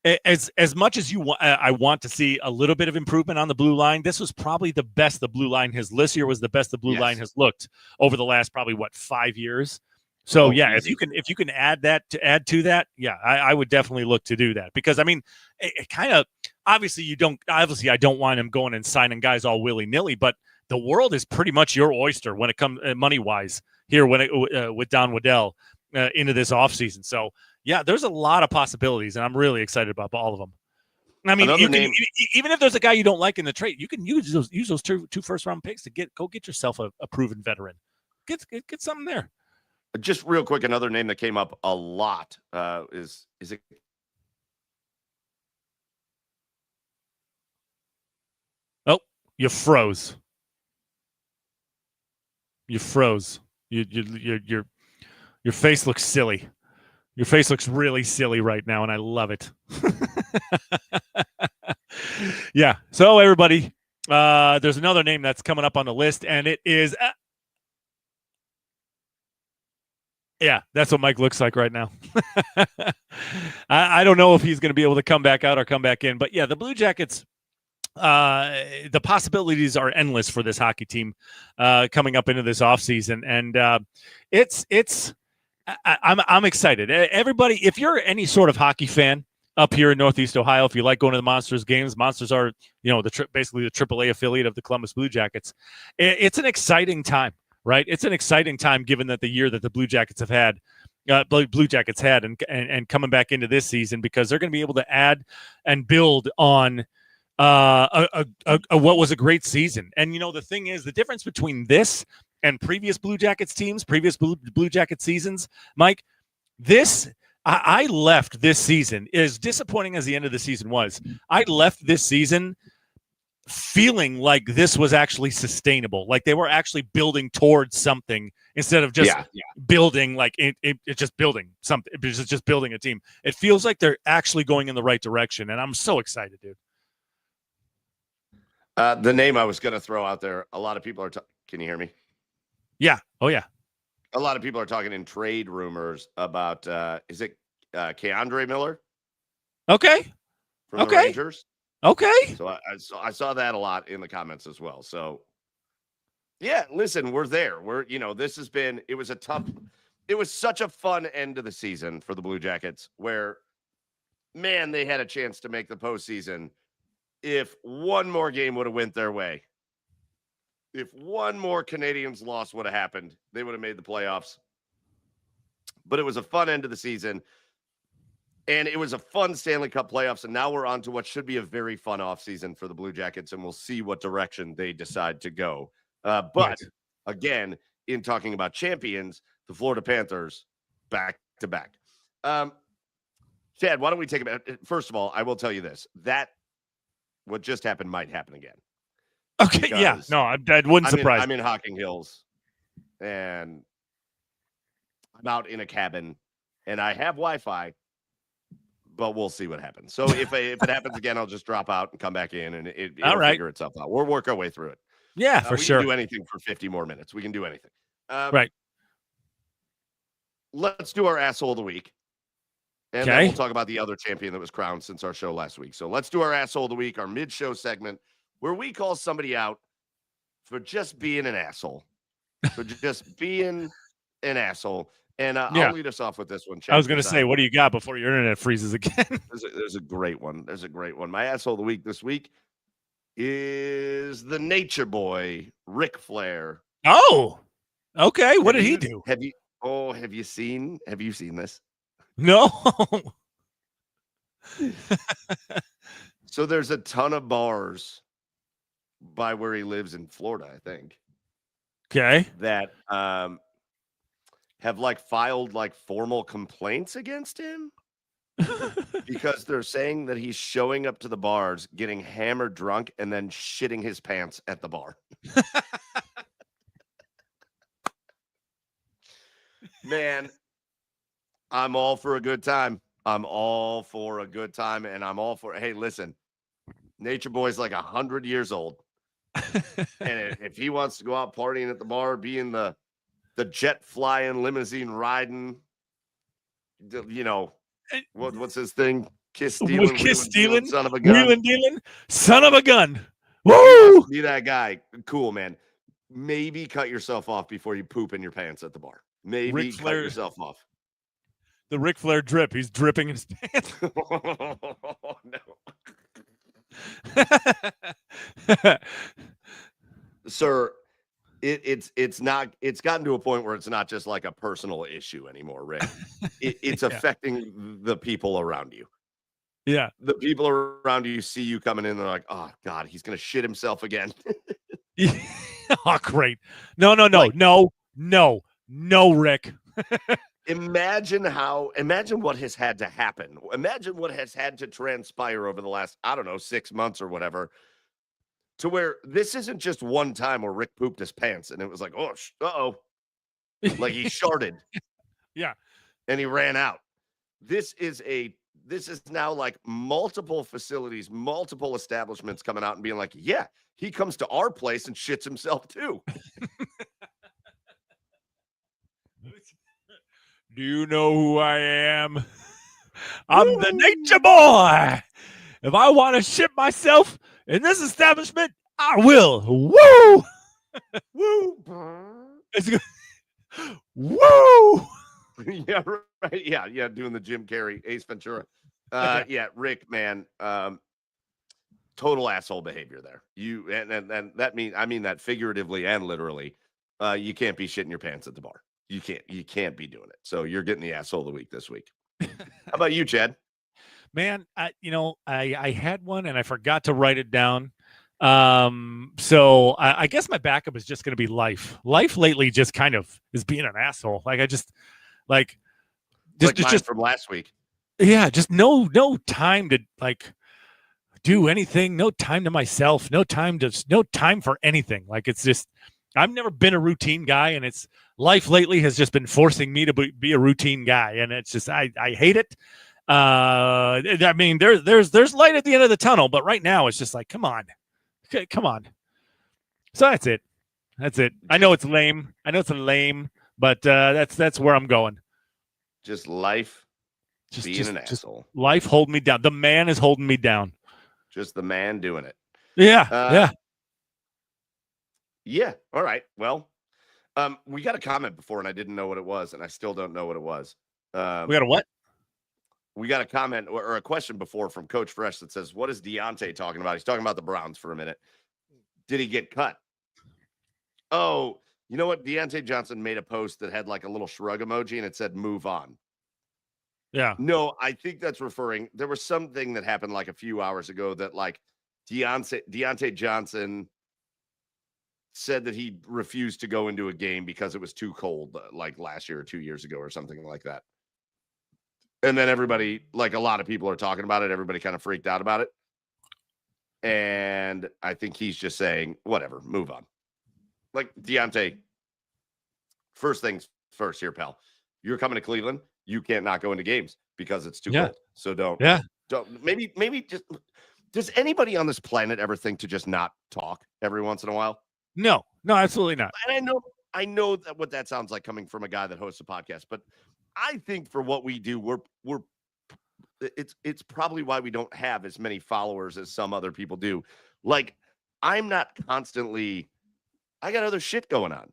[SPEAKER 2] as much as you want. I want to see a little bit of improvement on the blue line. This was probably the best the blue line has. This year was the best the blue line has looked over the last probably 5 years. So yeah, easy. if you can add to that, yeah, I would definitely look to do that, because I mean, it kind of obviously I don't want him going and signing guys all willy nilly, but the world is pretty much your oyster when it comes money wise here with Don Waddell into this offseason. So yeah, there's a lot of possibilities, and I'm really excited about all of them. I mean, even if there's a guy you don't like in the trade, you can use those two first round picks to get yourself a proven veteran. Get something there.
[SPEAKER 1] Just real quick, another name that came up a lot is it?
[SPEAKER 2] Oh, you froze. You froze. Your face looks silly. Your face looks really silly right now, and I love it. Yeah. So everybody, there's another name that's coming up on the list, and it is. Yeah, that's what Mike looks like right now. I don't know if he's going to be able to come back out or come back in, but yeah, the Blue Jackets, the possibilities are endless for this hockey team coming up into this offseason, and I'm excited. Everybody, if you're any sort of hockey fan up here in Northeast Ohio, if you like going to the Monsters games, Monsters are basically the AAA affiliate of the Columbus Blue Jackets. It's an exciting time. Right, it's an exciting time given that the year that the Blue Jackets have had, and coming back into this season, because they're going to be able to add and build on what was a great season. And the thing is, the difference between this and previous Blue Jackets teams, previous Blue Jacket seasons, Mike, I left this season, as disappointing as the end of the season was. I left this season feeling like this was actually sustainable, like they were actually building towards something instead of just building like it's just building something. It's just building a team. It feels like they're actually going in the right direction, and I'm so excited, dude.
[SPEAKER 1] The name I was going to throw out there, a lot of people are can you hear me?
[SPEAKER 2] Yeah. Oh yeah.
[SPEAKER 1] A lot of people are talking in trade rumors about is it Keandre Miller?
[SPEAKER 2] Okay.
[SPEAKER 1] From the Rangers.
[SPEAKER 2] Okay.
[SPEAKER 1] So I saw that a lot in the comments as well. So yeah, listen, we're there. It was such a fun end of the season for the Blue Jackets, where, man, they had a chance to make the postseason if one more game would have went their way. If one more Canadians loss would have happened, they would have made the playoffs. But it was a fun end of the season. And it was a fun Stanley Cup playoffs, and now we're on to what should be a very fun offseason for the Blue Jackets, and we'll see what direction they decide to go. But again, in talking about champions, the Florida Panthers back to back. Chad, why don't we take about? First of all, I will tell you this: that what just happened might happen again.
[SPEAKER 2] Okay, yeah. No, that wouldn't surprise
[SPEAKER 1] I'm
[SPEAKER 2] me.
[SPEAKER 1] in Hocking Hills, and I'm out in a cabin, and I have Wi-Fi, but we'll see what happens. So if it happens again, I'll just drop out and come back in, and
[SPEAKER 2] All
[SPEAKER 1] it'll
[SPEAKER 2] right.
[SPEAKER 1] figure itself out. We'll work our way through it.
[SPEAKER 2] Yeah, for
[SPEAKER 1] We can
[SPEAKER 2] sure.
[SPEAKER 1] do anything for 50 more minutes. We can do anything.
[SPEAKER 2] Right.
[SPEAKER 1] Let's do our asshole of the week. And then we'll talk about the other champion that was crowned since our show last week. So let's do our asshole of the week, our mid-show segment, where we call somebody out for just being an asshole. For just being an asshole. And I'll lead us off with this one, Chad.
[SPEAKER 2] I was going to say, what do you got before your internet freezes again?
[SPEAKER 1] There's a great one. There's a great one. My asshole of the week this week is the nature boy, Ric Flair.
[SPEAKER 2] Oh, okay. What did he do?
[SPEAKER 1] Have you seen this?
[SPEAKER 2] No.
[SPEAKER 1] So there's a ton of bars by where he lives in Florida, I think.
[SPEAKER 2] Okay.
[SPEAKER 1] That have filed formal complaints against him because they're saying that he's showing up to the bars, getting hammered drunk, and then shitting his pants at the bar. Man, I'm all for a good time. And I'm all for, hey, listen, Nature Boy's 100 years old. And if he wants to go out partying at the bar, being the jet flying, limousine riding, what's his thing? Kiss stealing, son of a gun.
[SPEAKER 2] Wheeling dealing, son of a gun. Woo!
[SPEAKER 1] Be that guy. Cool, man. Maybe cut yourself off before you poop in your pants at the bar. Maybe cut yourself off.
[SPEAKER 2] The Ric Flair drip. He's dripping in his pants.
[SPEAKER 1] Oh, no. Sir, it's gotten to a point where it's not just a personal issue anymore, Rick. It's affecting the people around you.
[SPEAKER 2] Yeah.
[SPEAKER 1] The people around you see you coming in, they're like, oh God, he's gonna shit himself again.
[SPEAKER 2] Oh, great. No, Rick.
[SPEAKER 1] Imagine what has had to happen. Imagine what has had to transpire over the last, 6 months or whatever, to where this isn't just one time where Rick pooped his pants and it was like, oh, uh-oh. He sharted.
[SPEAKER 2] Yeah.
[SPEAKER 1] And he ran out. This is now multiple facilities, multiple establishments coming out and being like, yeah, he comes to our place and shits himself too.
[SPEAKER 2] Do you know who I am? I'm the nature boy. If I want to shit myself in this establishment, I will. Woo!
[SPEAKER 1] Woo!
[SPEAKER 2] It's good. Woo!
[SPEAKER 1] Yeah, right. Yeah, doing the Jim Carrey, Ace Ventura. Yeah, Rick, man, total asshole behavior there. You and that I mean that figuratively and literally. You can't be shitting your pants at the bar. You can't be doing it. So you're getting the asshole of the week this week. How about you, Chad?
[SPEAKER 2] Man, I had one and I forgot to write it down. So I guess my backup is just going to be life. Life lately just kind of is being an asshole. Just
[SPEAKER 1] from last week.
[SPEAKER 2] Yeah, just no time to do anything. No time to myself. No time for anything. It's just I've never been a routine guy, and it's life lately has just been forcing me to be a routine guy, and it's just I hate it. I mean, there's light at the end of the tunnel, but right now it's just come on. So that's it. I know it's lame. But that's where I'm going.
[SPEAKER 1] Just life. Being an asshole.
[SPEAKER 2] Life holding me down. The man is holding me down.
[SPEAKER 1] Just the man doing it.
[SPEAKER 2] Yeah.
[SPEAKER 1] Yeah. All right. Well, we got a comment before, and I didn't know what it was, and I still don't know what it was.
[SPEAKER 2] We got a what?
[SPEAKER 1] We got a comment or a question before from Coach Fresh that says, what is Deontay talking about? He's talking about the Browns for a minute. Did he get cut? Oh, you know what? Deontay Johnson made a post that had a little shrug emoji, and it said, move on.
[SPEAKER 2] Yeah.
[SPEAKER 1] No, I think that's referring. There was something that happened a few hours ago that Deontay Johnson said that he refused to go into a game because it was too cold, last year or 2 years ago or something like that. And then everybody, a lot of people are talking about it. Everybody kind of freaked out about it. And I think he's just saying, whatever, move on. Like, Deontay, first things first here, pal. You're coming to Cleveland. You can't not go into games because it's too cold. So don't. Maybe just. Does anybody on this planet ever think to just not talk every once in a while?
[SPEAKER 2] No, absolutely not.
[SPEAKER 1] And I know that what that sounds like coming from a guy that hosts a podcast, but I think for what we do, it's probably why we don't have as many followers as some other people do. Like, I'm not constantly. I got other shit going on.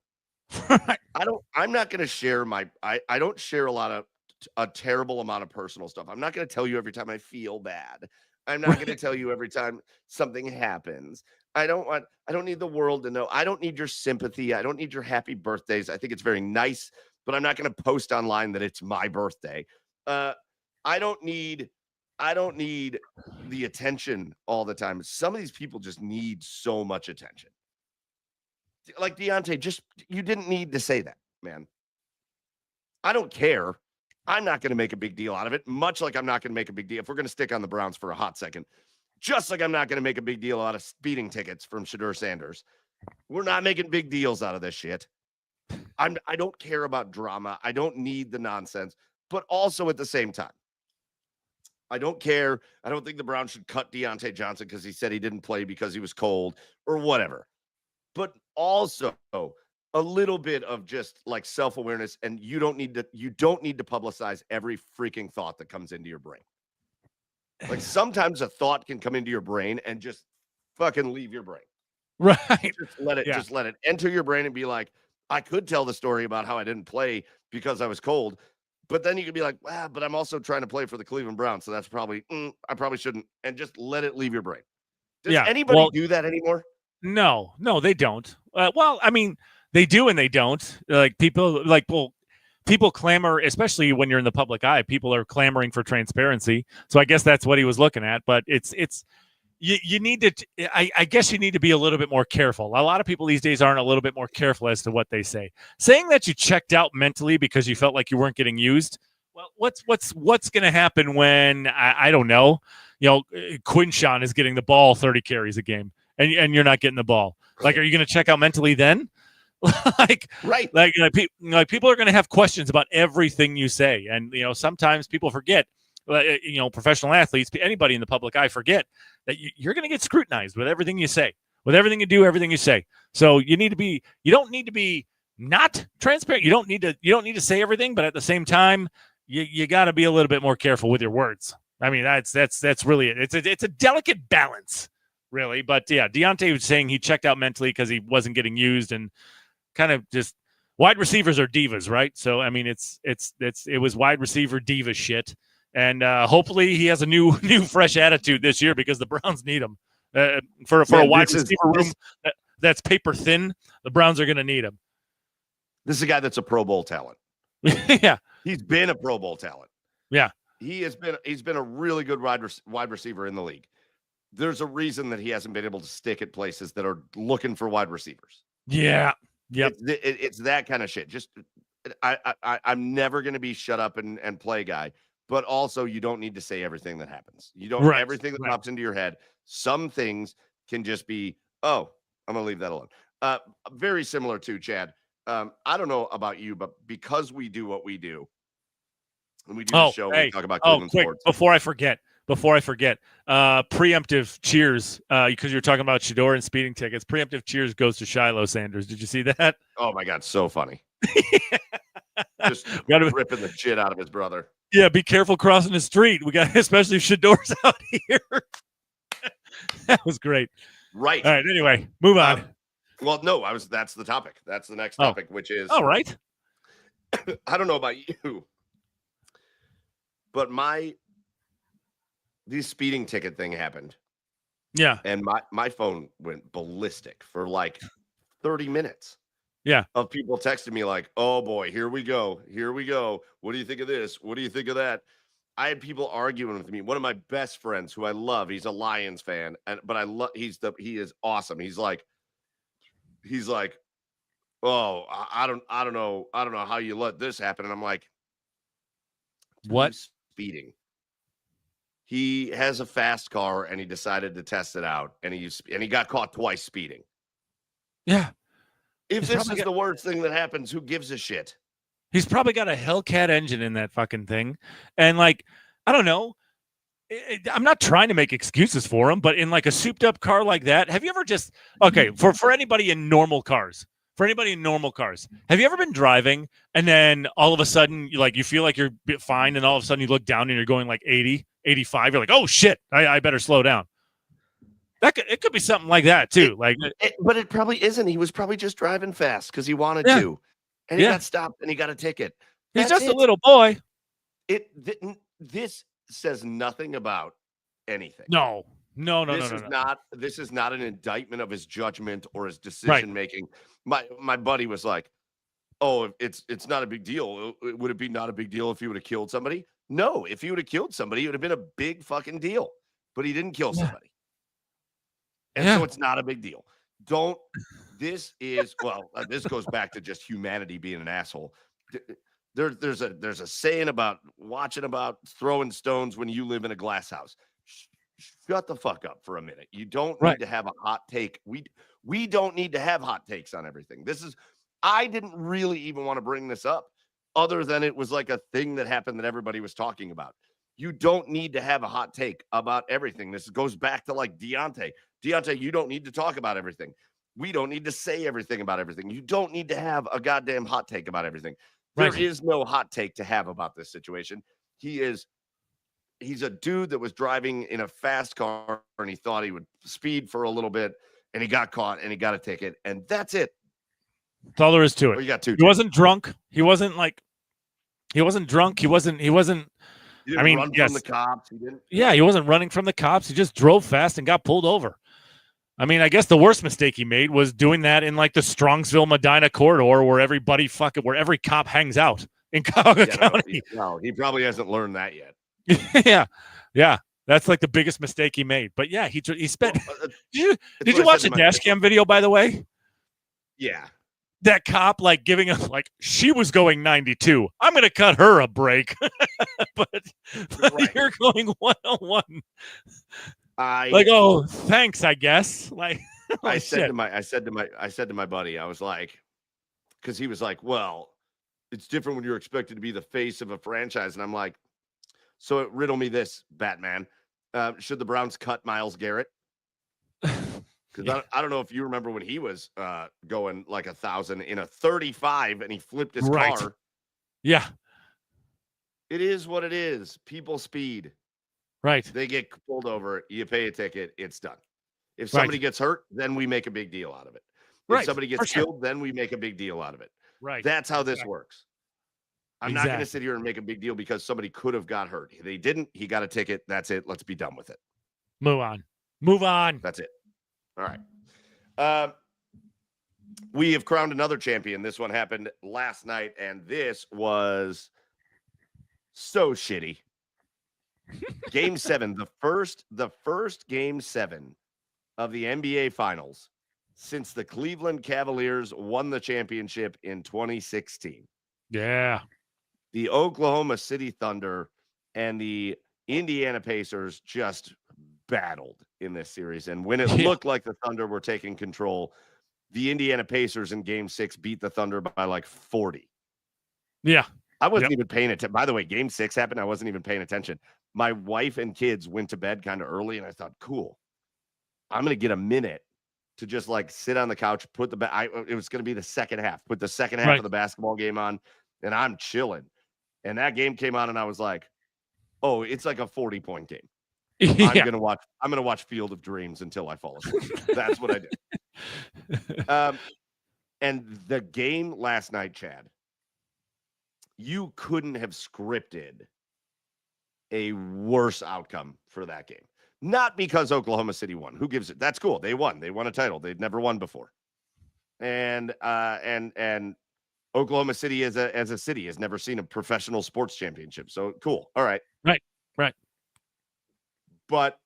[SPEAKER 1] I'm not going to share I don't share a terrible amount of personal stuff. I'm not going to tell you every time I feel bad. I'm not going to tell you every time something happens. I don't need the world to know. I don't need your sympathy. I don't need your happy birthdays. I think it's very nice, but I'm not going to post online that it's my birthday. I don't need the attention all the time. Some of these people just need so much attention. Like Deontay, you didn't need to say that, man. I don't care. I'm not going to make a big deal out of it, much like I'm not going to make a big deal. If we're going to stick on the Browns for a hot second, just like I'm not going to make a big deal out of speeding tickets from Shedeur Sanders. We're not making big deals out of this shit. I don't care about drama. I don't need the nonsense. But also at the same time, I don't care. I don't think the Browns should cut Deontay Johnson because he said he didn't play because he was cold or whatever. But also a little bit of just like self-awareness, and you don't need to publicize every freaking thought that comes into your brain. Like, sometimes a thought can come into your brain and just fucking leave your brain.
[SPEAKER 2] Right.
[SPEAKER 1] Just let it enter your brain and be like, I could tell the story about how I didn't play because I was cold, but then you could be like, but I'm also trying to play for the Cleveland Browns, so that's probably I probably shouldn't, and just let it leave your brain. Does anybody do that anymore?
[SPEAKER 2] No, they don't. Well, I mean, they do and they don't. Like, people clamor, especially when you're in the public eye. People are clamoring for transparency. So I guess that's what he was looking at. But you need to. I guess you need to be a little bit more careful. A lot of people these days aren't a little bit more careful as to what they say. Saying that you checked out mentally because you felt like you weren't getting used. Well, what's going to happen when I don't know? Quinshawn is getting the ball 30 carries a game. And you're not getting the ball. Like, are you going to check out mentally then? People are going to have questions about everything you say, and sometimes people forget. Professional athletes, anybody in the public eye, forget that you're going to get scrutinized with everything you say, with everything you do, everything you say. So you don't need to be not transparent. You don't need to say everything, but at the same time, you got to be a little bit more careful with your words. I mean, that's really it. It's a delicate balance. Really, but yeah, Deontay was saying he checked out mentally because he wasn't getting used, and kind of just wide receivers are divas, right? So I mean, it was wide receiver diva shit, and hopefully he has a new fresh attitude this year because the Browns need him for a wide receiver room that's paper thin. The Browns are going to need him.
[SPEAKER 1] This is a guy that's a Pro Bowl talent.
[SPEAKER 2] Yeah,
[SPEAKER 1] he's been a Pro Bowl talent.
[SPEAKER 2] Yeah,
[SPEAKER 1] he's been a really good wide receiver in the league. There's a reason that he hasn't been able to stick at places that are looking for wide receivers.
[SPEAKER 2] Yeah. Yep.
[SPEAKER 1] It's that kind of shit. Just I'm never going to be shut up and play guy, but also you don't need to say everything that happens. You don't everything that pops into your head. Some things can just be, I'm going to leave that alone. Very similar to Chad. I don't know about you, but because we do what we do, and we do the show, we talk about Cleveland sports.
[SPEAKER 2] Before I forget, preemptive cheers, because you're talking about Shedeur and speeding tickets. Preemptive cheers goes to Shiloh Sanders. Did you see that?
[SPEAKER 1] Oh my God, so funny. Just ripping the shit out of his brother.
[SPEAKER 2] Yeah, be careful crossing the street. We got, especially if Shedeur's out here. That was great.
[SPEAKER 1] Right.
[SPEAKER 2] All right. Anyway, move on.
[SPEAKER 1] Well, no, that's the topic. That's the next topic, which is
[SPEAKER 2] all right.
[SPEAKER 1] I don't know about you, but the speeding ticket thing happened.
[SPEAKER 2] Yeah.
[SPEAKER 1] And my phone went ballistic for like 30 minutes.
[SPEAKER 2] Yeah.
[SPEAKER 1] Of people texting me like, oh boy, here we go. What do you think of this? What do you think of that? I had people arguing with me. One of my best friends who I love, he's a Lions fan, but he is awesome. He's like, oh, I don't know how you let this happen. And I'm like,
[SPEAKER 2] what?
[SPEAKER 1] Speeding. He has a fast car and he decided to test it out, and he got caught twice speeding.
[SPEAKER 2] Yeah.
[SPEAKER 1] If this is the worst thing that happens, who gives a shit?
[SPEAKER 2] He's probably got a Hellcat engine in that fucking thing. And like, I don't know. I'm not trying to make excuses for him, but in like a souped up car like that, have you ever just, okay, for anybody in normal cars, have you ever been driving and then all of a sudden you feel like you're fine and all of a sudden you look down and you're going like 80, 85, you're like, oh shit, I better slow down. It could be something like that too.
[SPEAKER 1] But it probably isn't. He was probably just driving fast because he wanted to. And he got stopped and he got a ticket.
[SPEAKER 2] He's just a little boy.
[SPEAKER 1] This says nothing about anything.
[SPEAKER 2] No.
[SPEAKER 1] This is not an indictment of his judgment or his decision making. My buddy was like, "Oh, it's not a big deal. Would it be not a big deal if he would have killed somebody?" No, if he would have killed somebody, it would have been a big fucking deal. But he didn't kill somebody. And so it's not a big deal. This goes back to just humanity being an asshole. There's a saying about throwing stones when you live in a glass house. Shut the fuck up for a minute. You don't need to have a hot take. We don't need to have hot takes on everything. I didn't really even want to bring this up other than it was like a thing that happened that everybody was talking about. You don't need to have a hot take about everything. This goes back to like Deontay. Deontay, you don't need to talk about everything. We don't need to say everything about everything. You don't need to have a goddamn hot take about everything. There is no hot take to have about this situation. He's a dude that was driving in a fast car and he thought he would speed for a little bit and he got caught and he got a ticket and that's it.
[SPEAKER 2] That's all there is to it.
[SPEAKER 1] You got two.
[SPEAKER 2] He wasn't drunk. He wasn't drunk. He wasn't.
[SPEAKER 1] He didn't run from the cops. He didn't.
[SPEAKER 2] Yeah, he wasn't running from the cops. He just drove fast and got pulled over. I mean, I guess the worst mistake he made was doing that in like the Strongsville Medina corridor where where every cop hangs out in Cuyahoga County.
[SPEAKER 1] No, he probably hasn't learned that yet.
[SPEAKER 2] Yeah. That's like the biggest mistake he made. But yeah, he spent. Did you watch the dash cam video, by the way?
[SPEAKER 1] Yeah.
[SPEAKER 2] That cop like giving us like she was going 92. I'm going to cut her a break, but you're going 101. Oh, thanks, I guess.
[SPEAKER 1] I said to my buddy, I was like, because he was like, well, it's different when you're expected to be the face of a franchise, and I'm like, so riddle me this, Batman. Should the Browns cut Myles Garrett? Because I don't know if you remember when he was going like 1,000 in a 35 and he flipped his car.
[SPEAKER 2] Yeah.
[SPEAKER 1] It is what it is. People speed.
[SPEAKER 2] Right.
[SPEAKER 1] They get pulled over. You pay a ticket. It's done. If somebody gets hurt, then we make a big deal out of it. If somebody gets killed, then we make a big deal out of it.
[SPEAKER 2] Right.
[SPEAKER 1] That's how this works. I'm not going to sit here and make a big deal because somebody could have got hurt. They didn't. He got a ticket. That's it. Let's be done with it.
[SPEAKER 2] Move on.
[SPEAKER 1] That's it. All right. We have crowned another champion. This one happened last night, and this was so shitty. Game 7, the first Game 7 of the NBA Finals since the Cleveland Cavaliers won the championship in 2016.
[SPEAKER 2] Yeah.
[SPEAKER 1] The Oklahoma City Thunder and the Indiana Pacers just battled in this series. And when it looked like the Thunder were taking control, the Indiana Pacers in Game 6 beat the Thunder by like 40.
[SPEAKER 2] Yeah.
[SPEAKER 1] I wasn't even paying attention. By the way, Game 6 happened. I wasn't even paying attention. My wife and kids went to bed kind of early, and I thought, cool. I'm going to get a minute to just like sit on the couch, it was going to be the second half, put the second half of the basketball game on, and I'm chilling. And that game came on, and I was like, oh, it's like a 40-point game. I'm gonna watch Field of Dreams until I fall asleep. That's what I did. And the game last night, Chad, you couldn't have scripted a worse outcome for that game. Not because Oklahoma City won. Who gives it? That's cool. They won. They won a title. They'd never won before. And Oklahoma City as a city has never seen a professional sports championship. So cool. All right.
[SPEAKER 2] Right.
[SPEAKER 1] But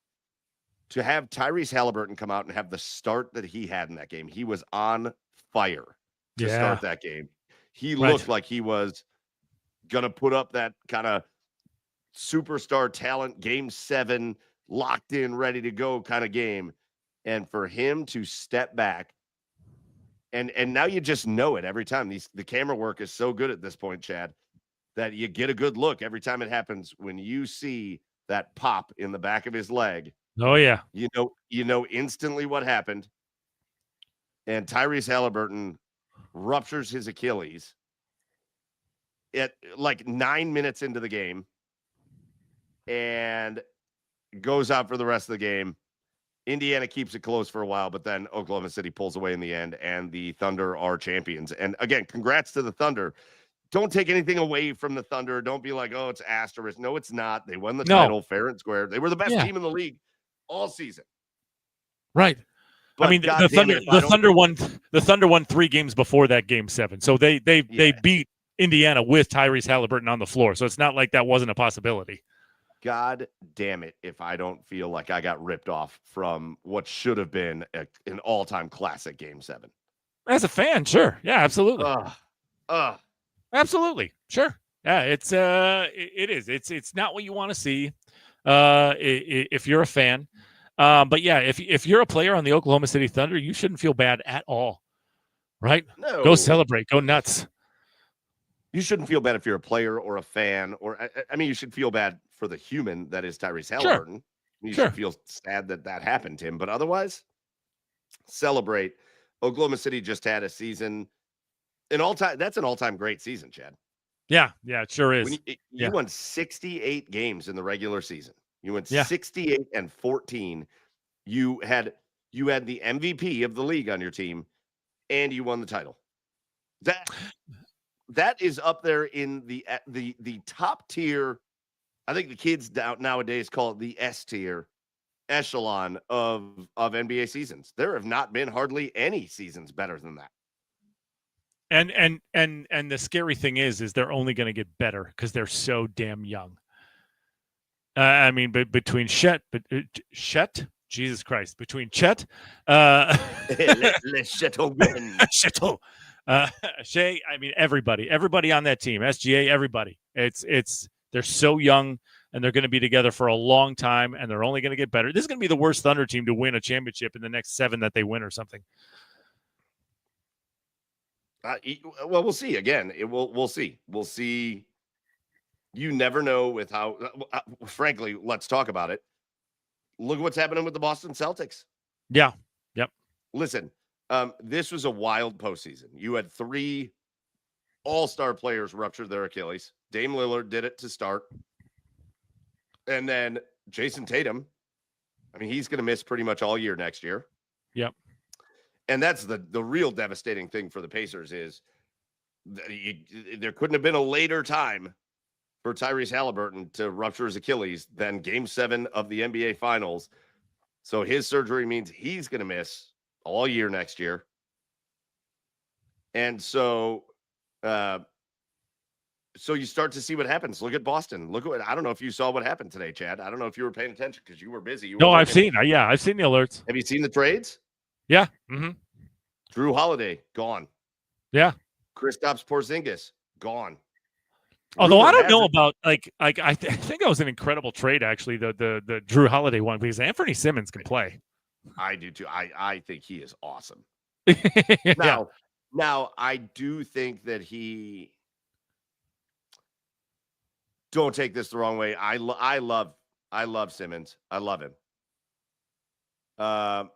[SPEAKER 1] to have Tyrese Halliburton come out and have the start that he had in that game, he was on fire to start that game. He looked like he was going to put up that kind of superstar talent, game 7, locked in, ready to go kind of game. And for him to step back, and now you just know it every time. The camera work is so good at this point, Chad, that you get a good look every time it happens. When you see that pop in the back of his leg,
[SPEAKER 2] oh yeah,
[SPEAKER 1] you know instantly what happened. And Tyrese Halliburton ruptures his Achilles at like 9 minutes into the game and goes out for the rest of the game. Indiana keeps it close for a while, but then Oklahoma City pulls away in the end, and the Thunder are champions. And again, congrats to the Thunder. Don't take anything away from the Thunder. Don't be like, oh, it's asterisk. No, it's not. They won the title fair and square. They were the best team in the league all season.
[SPEAKER 2] Right.
[SPEAKER 1] But
[SPEAKER 2] I mean, the Thunder won 3 games before that game 7. So they beat Indiana with Tyrese Halliburton on the floor. So it's not like that wasn't a possibility.
[SPEAKER 1] God damn it if I don't feel like I got ripped off from what should have been an all-time classic game 7.
[SPEAKER 2] As a fan, sure. Yeah, absolutely. Absolutely. Sure. Yeah, it is. It's not what you want to see if you're a fan. But yeah, if you're a player on the Oklahoma City Thunder, you shouldn't feel bad at all. Right?
[SPEAKER 1] No.
[SPEAKER 2] Go celebrate. Go nuts.
[SPEAKER 1] You shouldn't feel bad if you're a player or a fan, or I mean, you should feel bad for the human that is Tyrese Halliburton. Sure. You should feel sad that happened to him, but otherwise, celebrate. Oklahoma City just had a season, that's an all-time great season, Chad.
[SPEAKER 2] Yeah, it sure is.
[SPEAKER 1] You won 68 games in the regular season. You went 68-14. You had the MVP of the league on your team, and you won the title. That is up there in the top tier. I think the kids nowadays call it the S tier echelon of NBA seasons. There have not been hardly any seasons better than that.
[SPEAKER 2] And the scary thing is they're only going to get better because they're so damn young. I mean, between Chet, Jesus Christ, between Chet, Chateau. Shea, I mean, everybody on that team, SGA, everybody. They're so young, and they're going to be together for a long time, and they're only going to get better. This is going to be the worst Thunder team to win a championship in the next 7 that they win or something.
[SPEAKER 1] Well, we'll see. Again, we'll see. We'll see. You never know with how. Frankly, let's talk about it. Look at what's happening with the Boston Celtics.
[SPEAKER 2] Yeah. Yep.
[SPEAKER 1] Listen. This was a wild postseason. You had 3 all-star players rupture their Achilles. Dame Lillard did it to start. And then Jason Tatum, I mean, he's going to miss pretty much all year next year.
[SPEAKER 2] Yep.
[SPEAKER 1] And that's the real devastating thing for the Pacers is there couldn't have been a later time for Tyrese Halliburton to rupture his Achilles than game 7 of the NBA Finals. So his surgery means he's going to miss all year next year. And so you start to see what happens. Look at Boston. I don't know if you saw what happened today, Chad. I don't know if you were paying attention because you were busy.
[SPEAKER 2] I've seen the alerts.
[SPEAKER 1] Have you seen the trades?
[SPEAKER 2] Yeah. Mm-hmm.
[SPEAKER 1] Drew Holiday, gone.
[SPEAKER 2] Yeah.
[SPEAKER 1] Kristaps Porzingis, gone.
[SPEAKER 2] Although I don't know about I think that was an incredible trade actually, the Drew Holiday one, because Anthony Simmons can play.
[SPEAKER 1] I do too. I think he is awesome.
[SPEAKER 2] Yeah.
[SPEAKER 1] Now I do think that he. Don't take this the wrong way. I love Simmons. I love him. I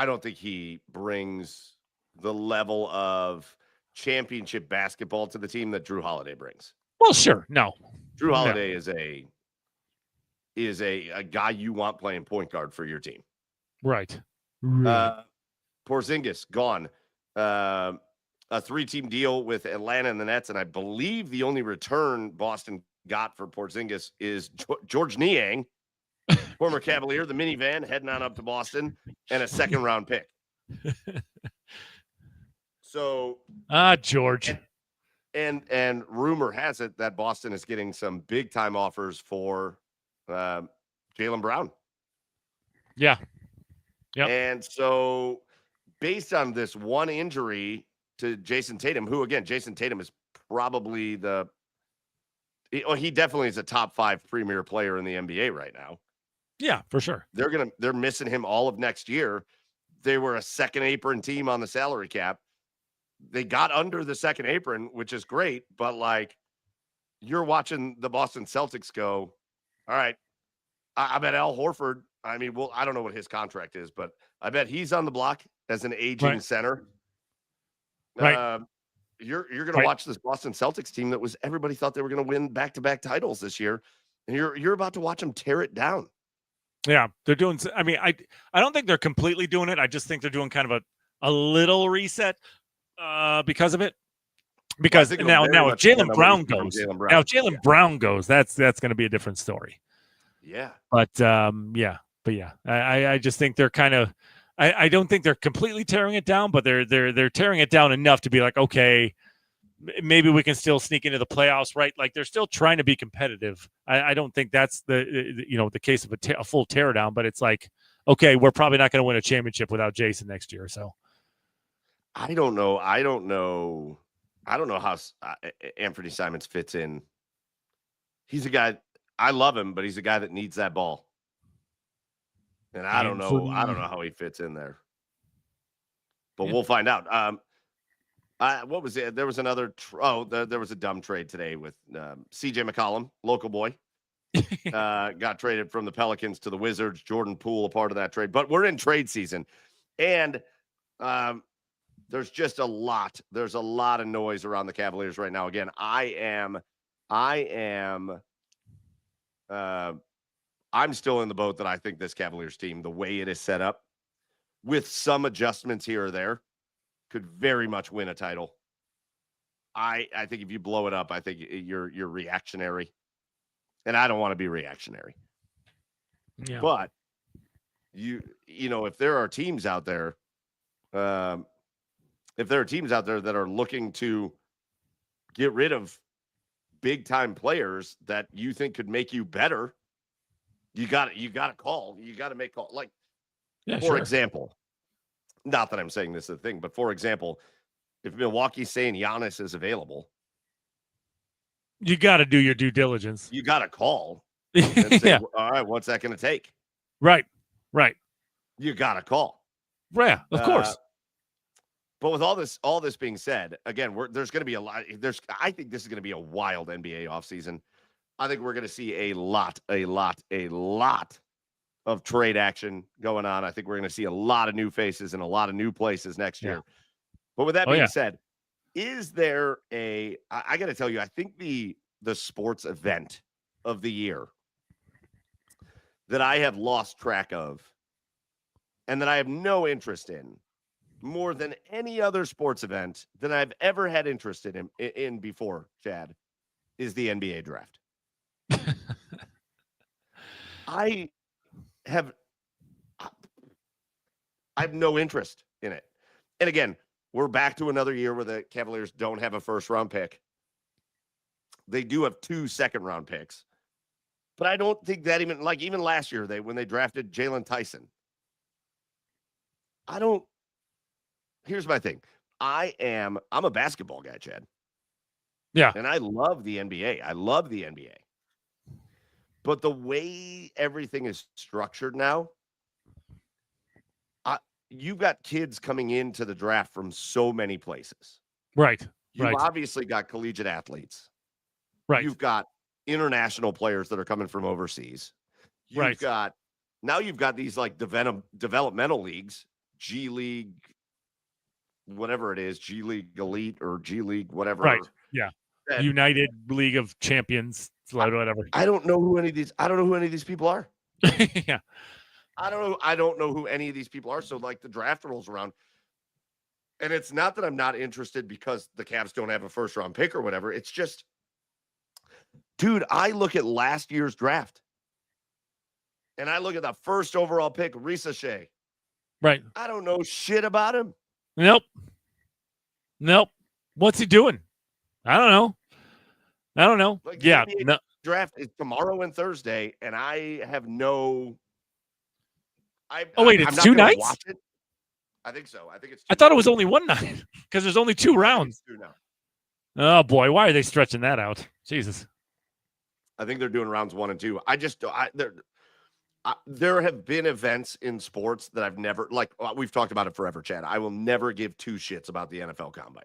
[SPEAKER 1] don't think he brings the level of championship basketball to the team that Drew Holiday brings.
[SPEAKER 2] Well, sure. No.
[SPEAKER 1] Drew Holiday is a guy you want playing point guard for your team.
[SPEAKER 2] Right.
[SPEAKER 1] Porzingis, gone. A 3-team deal with Atlanta and the Nets, and I believe the only return Boston got for Porzingis is George Niang, former Cavalier, the minivan, heading on up to Boston, and a 2nd-round pick. So,
[SPEAKER 2] George.
[SPEAKER 1] And rumor has it that Boston is getting some big-time offers for Jaylen Brown.
[SPEAKER 2] Yeah. Yep.
[SPEAKER 1] And so, based on this one injury to Jason Tatum, who, again, Jason Tatum is probably the He definitely is a top 5 premier player in the NBA right now.
[SPEAKER 2] Yeah, for sure.
[SPEAKER 1] They're missing him all of next year. They were a second apron team on the salary cap. They got under the second apron, which is great, but like you're watching the Boston Celtics go, all right, I bet Al Horford, I mean, well, I don't know what his contract is, but I bet he's on the block as an aging center.
[SPEAKER 2] Right.
[SPEAKER 1] You're going to watch this Boston Celtics team that was everybody thought they were going to win back-to-back titles this year, and you're about to watch them tear it down.
[SPEAKER 2] Yeah, they're doing. I mean, I don't think they're completely doing it. I just think they're doing kind of a little reset because of it. Because now if Jaylen Brown goes, Brown goes, that's going to be a different story.
[SPEAKER 1] Yeah.
[SPEAKER 2] But I just think they're kind of. I don't think they're completely tearing it down, but they're tearing it down enough to be like, okay, maybe we can still sneak into the playoffs, right? Like they're still trying to be competitive. I don't think that's the case of a full teardown, but it's like, okay, we're probably not going to win a championship without Jason next year. So
[SPEAKER 1] I don't know how Anthony Simons fits in. He's a guy, I love him, but he's a guy that needs that ball. And I don't know how he fits in there. But we'll find out. What was it? There was another. There was a dumb trade today with C.J. McCollum, local boy. Got traded from the Pelicans to the Wizards. Jordan Poole, a part of that trade. But we're in trade season, and there's just a lot. There's a lot of noise around the Cavaliers right now. Again, I'm still in the boat that I think this Cavaliers team, the way it is set up, with some adjustments here or there, could very much win a title. I think if you blow it up, I think you're reactionary, and I don't want to be reactionary.
[SPEAKER 2] Yeah.
[SPEAKER 1] But if there are teams out there, that are looking to get rid of big time players that you think could make you better, you got to call. You got to make call. Like, for example, not that I'm saying this is a thing, but for example, if Milwaukee's saying Giannis is available,
[SPEAKER 2] you got to do your due diligence.
[SPEAKER 1] You got to call and say, all right, what's that going to take?
[SPEAKER 2] Right.
[SPEAKER 1] You got to call.
[SPEAKER 2] Yeah, of course.
[SPEAKER 1] But with all this being said, again, there's going to be a lot. I think this is going to be a wild NBA offseason. I think we're going to see a lot of trade action going on. I think we're going to see a lot of new faces and a lot of new places next year. But with that being said, is there I got to tell you, I think the sports event of the year that I have lost track of and that I have no interest in more than any other sports event that I've ever had interest in before, Chad, is the NBA draft. I have no interest in it. And again, we're back to another year where the Cavaliers don't have a first-round pick. They do have 2 second-round picks. But I don't think that even last year, when they drafted Jalen Tyson. Here's my thing. I'm a basketball guy, Chad.
[SPEAKER 2] Yeah.
[SPEAKER 1] And I love the NBA. But the way everything is structured now, you've got kids coming into the draft from so many places.
[SPEAKER 2] Right.
[SPEAKER 1] You've obviously got collegiate athletes.
[SPEAKER 2] Right.
[SPEAKER 1] You've got international players that are coming from overseas. You've got these like developmental leagues, G League, whatever it is, G League Elite or G League, whatever.
[SPEAKER 2] Right. Yeah. United League of Champions, whatever.
[SPEAKER 1] I don't know who any of these people are.
[SPEAKER 2] Yeah.
[SPEAKER 1] I don't know who any of these people are. So like the draft rolls around. And it's not that I'm not interested because the Cavs don't have a first round pick or whatever. It's just, dude, I look at last year's draft and I look at the first overall pick, Risa Shea.
[SPEAKER 2] Right.
[SPEAKER 1] I don't know shit about him.
[SPEAKER 2] Nope. What's he doing? I don't know.
[SPEAKER 1] Like,
[SPEAKER 2] no.
[SPEAKER 1] Draft is tomorrow and Thursday, and I have no.
[SPEAKER 2] It's 2 nights?
[SPEAKER 1] Watch it. I think so. I think it's.
[SPEAKER 2] I thought it was only 1 night because there's only 2 rounds.
[SPEAKER 1] 2 now.
[SPEAKER 2] Oh boy, why are they stretching that out? Jesus.
[SPEAKER 1] I think they're doing rounds 1 and 2. There have been events in sports that I've never, like, we've talked about it forever, Chad. I will never give two shits about the NFL Combine.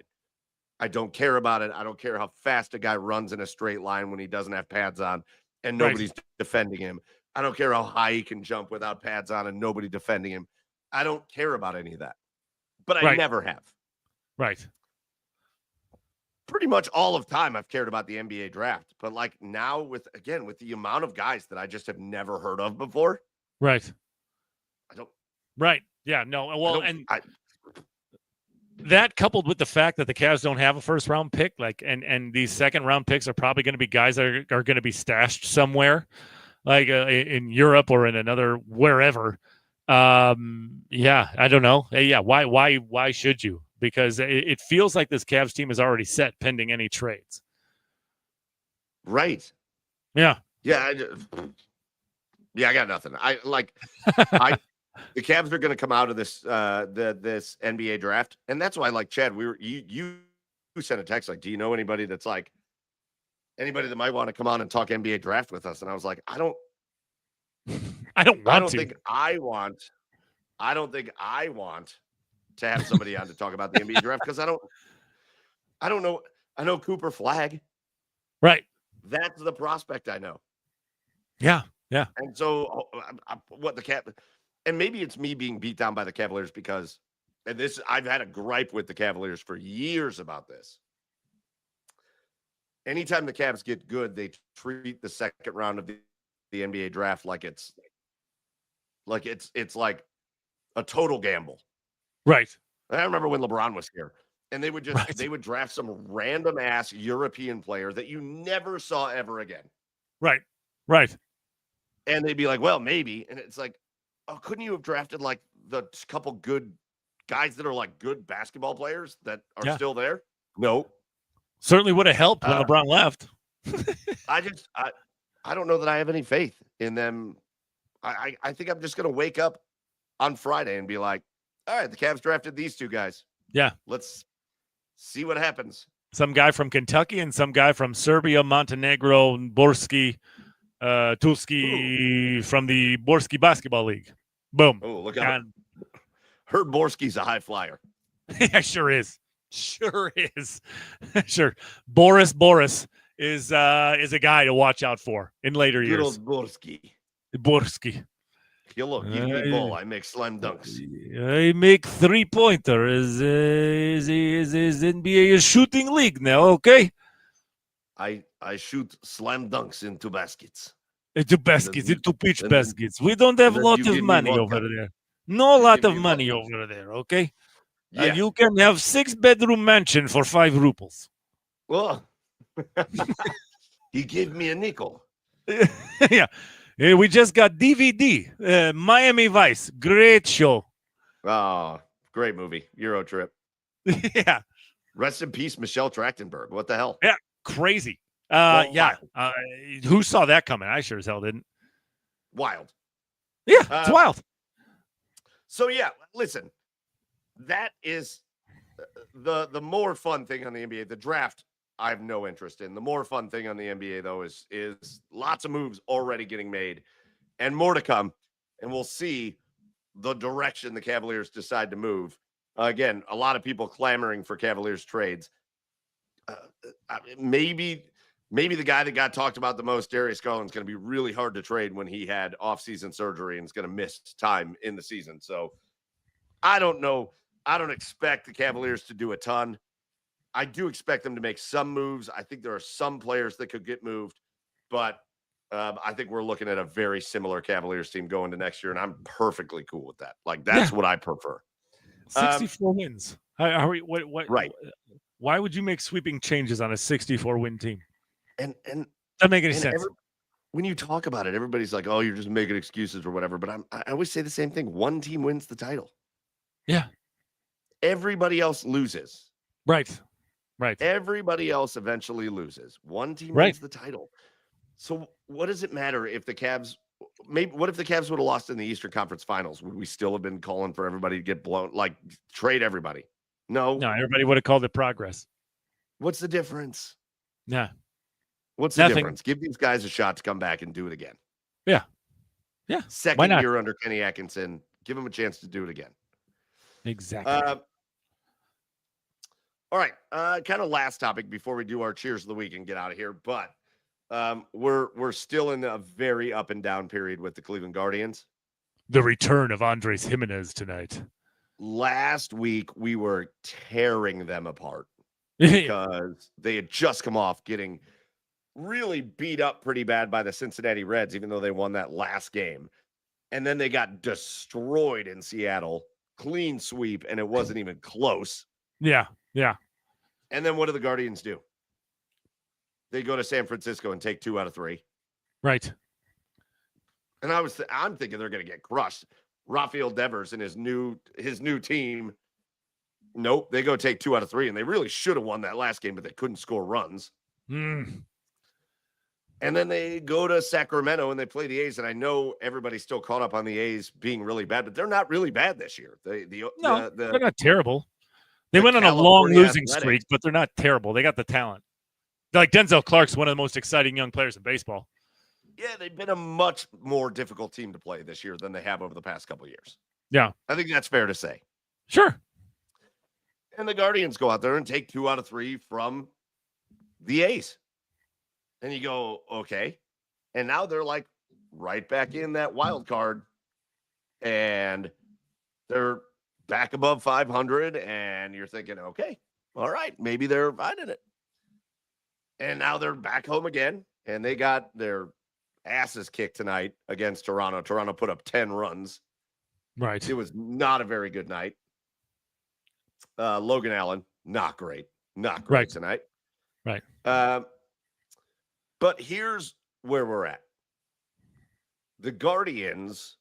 [SPEAKER 1] I don't care about it. I don't care how fast a guy runs in a straight line when he doesn't have pads on and nobody's defending him. I don't care how high he can jump without pads on and nobody defending him. I don't care about any of that. But I never have.
[SPEAKER 2] Right.
[SPEAKER 1] Pretty much all of time I've cared about the NBA draft. But like now with the amount of guys that I just have never heard of before.
[SPEAKER 2] Right.
[SPEAKER 1] I don't.
[SPEAKER 2] Right. Yeah. No. Well, that coupled with the fact that the Cavs don't have a first round pick, like, and these second round picks are probably going to be guys that are going to be stashed somewhere, like in Europe or in another wherever. Yeah, I don't know. Yeah, why should you? Because it feels like this Cavs team is already set pending any trades.
[SPEAKER 1] Right.
[SPEAKER 2] Yeah.
[SPEAKER 1] Yeah. I got nothing. The Cavs are going to come out of this this NBA draft, and that's why, like, Chad, you sent a text like, "Do you know anybody that's like anybody that might want to come on and talk NBA draft with us?" And I was like, I don't think I want to have somebody on to talk about the NBA draft because I don't know. I know Cooper Flagg,
[SPEAKER 2] right?
[SPEAKER 1] That's the prospect I know.
[SPEAKER 2] Yeah, yeah.
[SPEAKER 1] And so, and maybe it's me being beat down by the Cavaliers because, and this, I've had a gripe with the Cavaliers for years about this. Anytime the Cavs get good, they treat the second round of the NBA draft like it's like a total gamble.
[SPEAKER 2] Right.
[SPEAKER 1] I remember when LeBron was here, and they would draft some random ass European player that you never saw ever again.
[SPEAKER 2] Right. Right.
[SPEAKER 1] And they'd be like, well, maybe. And it's like, oh, couldn't you have drafted like the couple good guys that are like good basketball players that are still there? No.
[SPEAKER 2] Certainly would have helped when LeBron left.
[SPEAKER 1] I don't know that I have any faith in them. I think I'm just going to wake up on Friday and be like, all right, the Cavs drafted these two guys.
[SPEAKER 2] Yeah.
[SPEAKER 1] Let's see what happens.
[SPEAKER 2] Some guy from Kentucky and some guy from Serbia, Montenegro, Borski, Tulski from the Borski Basketball League. Boom.
[SPEAKER 1] Oh, look out. Herb Borski's a high flyer.
[SPEAKER 2] Yeah, sure is. Sure is. Sure. Boris is a guy to watch out for in later years.
[SPEAKER 1] Good old Borski. He'll give me ball. I make slam dunks.
[SPEAKER 2] I make 3-pointer. Is NBA a shooting league now? Okay.
[SPEAKER 1] I shoot slam dunks into baskets.
[SPEAKER 2] Into pitch baskets. We don't have a lot of money over there. No lot of money over there. Okay. Yeah. You can have 6-bedroom mansion for 5 rubles.
[SPEAKER 1] Well, he gave me a nickel.
[SPEAKER 2] Yeah. We just got DVD. Miami Vice. Great show.
[SPEAKER 1] Oh, great movie. Euro trip.
[SPEAKER 2] Yeah.
[SPEAKER 1] Rest in peace, Michelle Trachtenberg. What the hell?
[SPEAKER 2] Yeah. Crazy. Yeah. Who saw that coming? I sure as hell didn't.
[SPEAKER 1] Wild.
[SPEAKER 2] Yeah. It's wild.
[SPEAKER 1] So, yeah, listen. That is the more fun thing on the NBA. The draft, I have no interest in. The more fun thing on the NBA, though, is lots of moves already getting made and more to come. And we'll see the direction the Cavaliers decide to move. Again, a lot of people clamoring for Cavaliers trades. Maybe the guy that got talked about the most, Darius Garland, is going to be really hard to trade when he had off-season surgery and is going to miss time in the season. So I don't know. I don't expect the Cavaliers to do a ton. I do expect them to make some moves. I think there are some players that could get moved, but I think we're looking at a very similar Cavaliers team going to next year, and I'm perfectly cool with that. Like, that's what I prefer.
[SPEAKER 2] 64 wins. What?
[SPEAKER 1] Right.
[SPEAKER 2] Why would you make sweeping changes on a 64-win team?
[SPEAKER 1] And
[SPEAKER 2] doesn't make any sense.
[SPEAKER 1] When you talk about it, everybody's like, "Oh, you're just making excuses or whatever." But I always say the same thing: one team wins the title.
[SPEAKER 2] Yeah.
[SPEAKER 1] Everybody else loses.
[SPEAKER 2] Right.
[SPEAKER 1] Everybody else eventually loses. One team wins the title. So what does it matter if the Cavs? What if the Cavs would have lost in the Eastern Conference Finals? Would we still have been calling for everybody to get blown? Like, trade everybody? No.
[SPEAKER 2] Everybody would have called it progress.
[SPEAKER 1] What's the difference?
[SPEAKER 2] Yeah.
[SPEAKER 1] What's the difference? Give these guys a shot to come back and do it again.
[SPEAKER 2] Yeah. Yeah.
[SPEAKER 1] Second year under Kenny Atkinson. Give him a chance to do it again.
[SPEAKER 2] Exactly.
[SPEAKER 1] All right. Kind of last topic before we do our cheers of the week and get out of here. But we're still in a very up and down period with the Cleveland Guardians.
[SPEAKER 2] The return of Andres Jimenez tonight.
[SPEAKER 1] Last week, we were tearing them apart because they had just come off getting really beat up pretty bad by the Cincinnati Reds, even though they won that last game. And then they got destroyed in Seattle, clean sweep, and it wasn't even close.
[SPEAKER 2] Yeah, yeah.
[SPEAKER 1] And then what do the Guardians do? They go to San Francisco and take 2 out of 3.
[SPEAKER 2] Right.
[SPEAKER 1] And I'm thinking they're going to get crushed. Rafael Devers and his new team. Nope, they go take 2 out of 3, and they really should have won that last game, but they couldn't score runs. And then they go to Sacramento and they play the A's. And I know everybody's still caught up on the A's being really bad, but they're not really bad this year. They're
[SPEAKER 2] not terrible. They went on a long losing streak, but they're not terrible. They got the talent. Like Denzel Clark's one of the most exciting young players in baseball.
[SPEAKER 1] Yeah, they've been a much more difficult team to play this year than they have over the past couple of years.
[SPEAKER 2] Yeah.
[SPEAKER 1] I think that's fair to say.
[SPEAKER 2] Sure.
[SPEAKER 1] And the Guardians go out there and take 2 out of 3 from the A's. And you go, okay. And now they're like right back in that wild card. And they're back above 500. And you're thinking, okay, all right, maybe they're finding it. And now they're back home again. And they got their asses kicked tonight against Toronto. Toronto put up 10 runs.
[SPEAKER 2] Right.
[SPEAKER 1] It was not a very good night. Logan Allen, not great. Not great tonight.
[SPEAKER 2] Right.
[SPEAKER 1] But here's where we're at. The Guardians,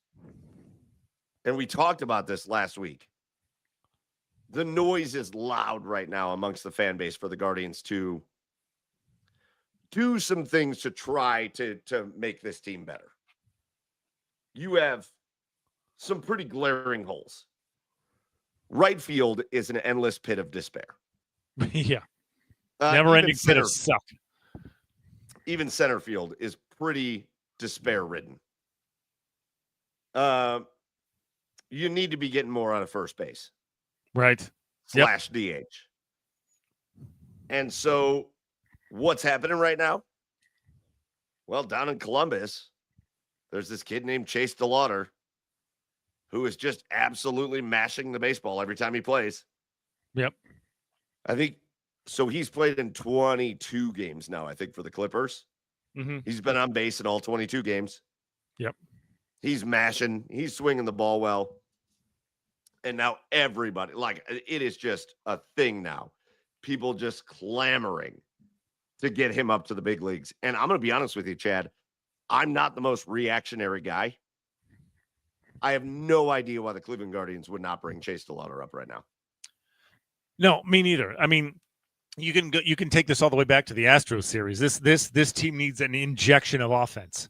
[SPEAKER 1] and we talked about this last week, the noise is loud right now amongst the fan base for the Guardians to do some things to try to make this team better. You have some pretty glaring holes. Right field is an endless pit of despair.
[SPEAKER 2] Yeah. Never-ending pit of suck.
[SPEAKER 1] Even center field is pretty despair-ridden. You need to be getting more out of first base.
[SPEAKER 2] Right.
[SPEAKER 1] / DH. And so what's happening right now? Well, down in Columbus, there's this kid named Chase DeLauter who is just absolutely mashing the baseball every time he plays.
[SPEAKER 2] Yep.
[SPEAKER 1] I think so. He's played in 22 games now, I think, for the Clippers.
[SPEAKER 2] Mm-hmm.
[SPEAKER 1] He's been on base in all 22 games.
[SPEAKER 2] Yep.
[SPEAKER 1] He's mashing. He's swinging the ball well. And now everybody, like, it is just a thing now. People just clamoring to get him up to the big leagues. And I'm going to be honest with you, Chad. I'm not the most reactionary guy. I have no idea why the Cleveland Guardians would not bring Chase DeLauter up right now.
[SPEAKER 2] No, me neither. I mean, you can take this all the way back to the Astros series. This team needs an injection of offense,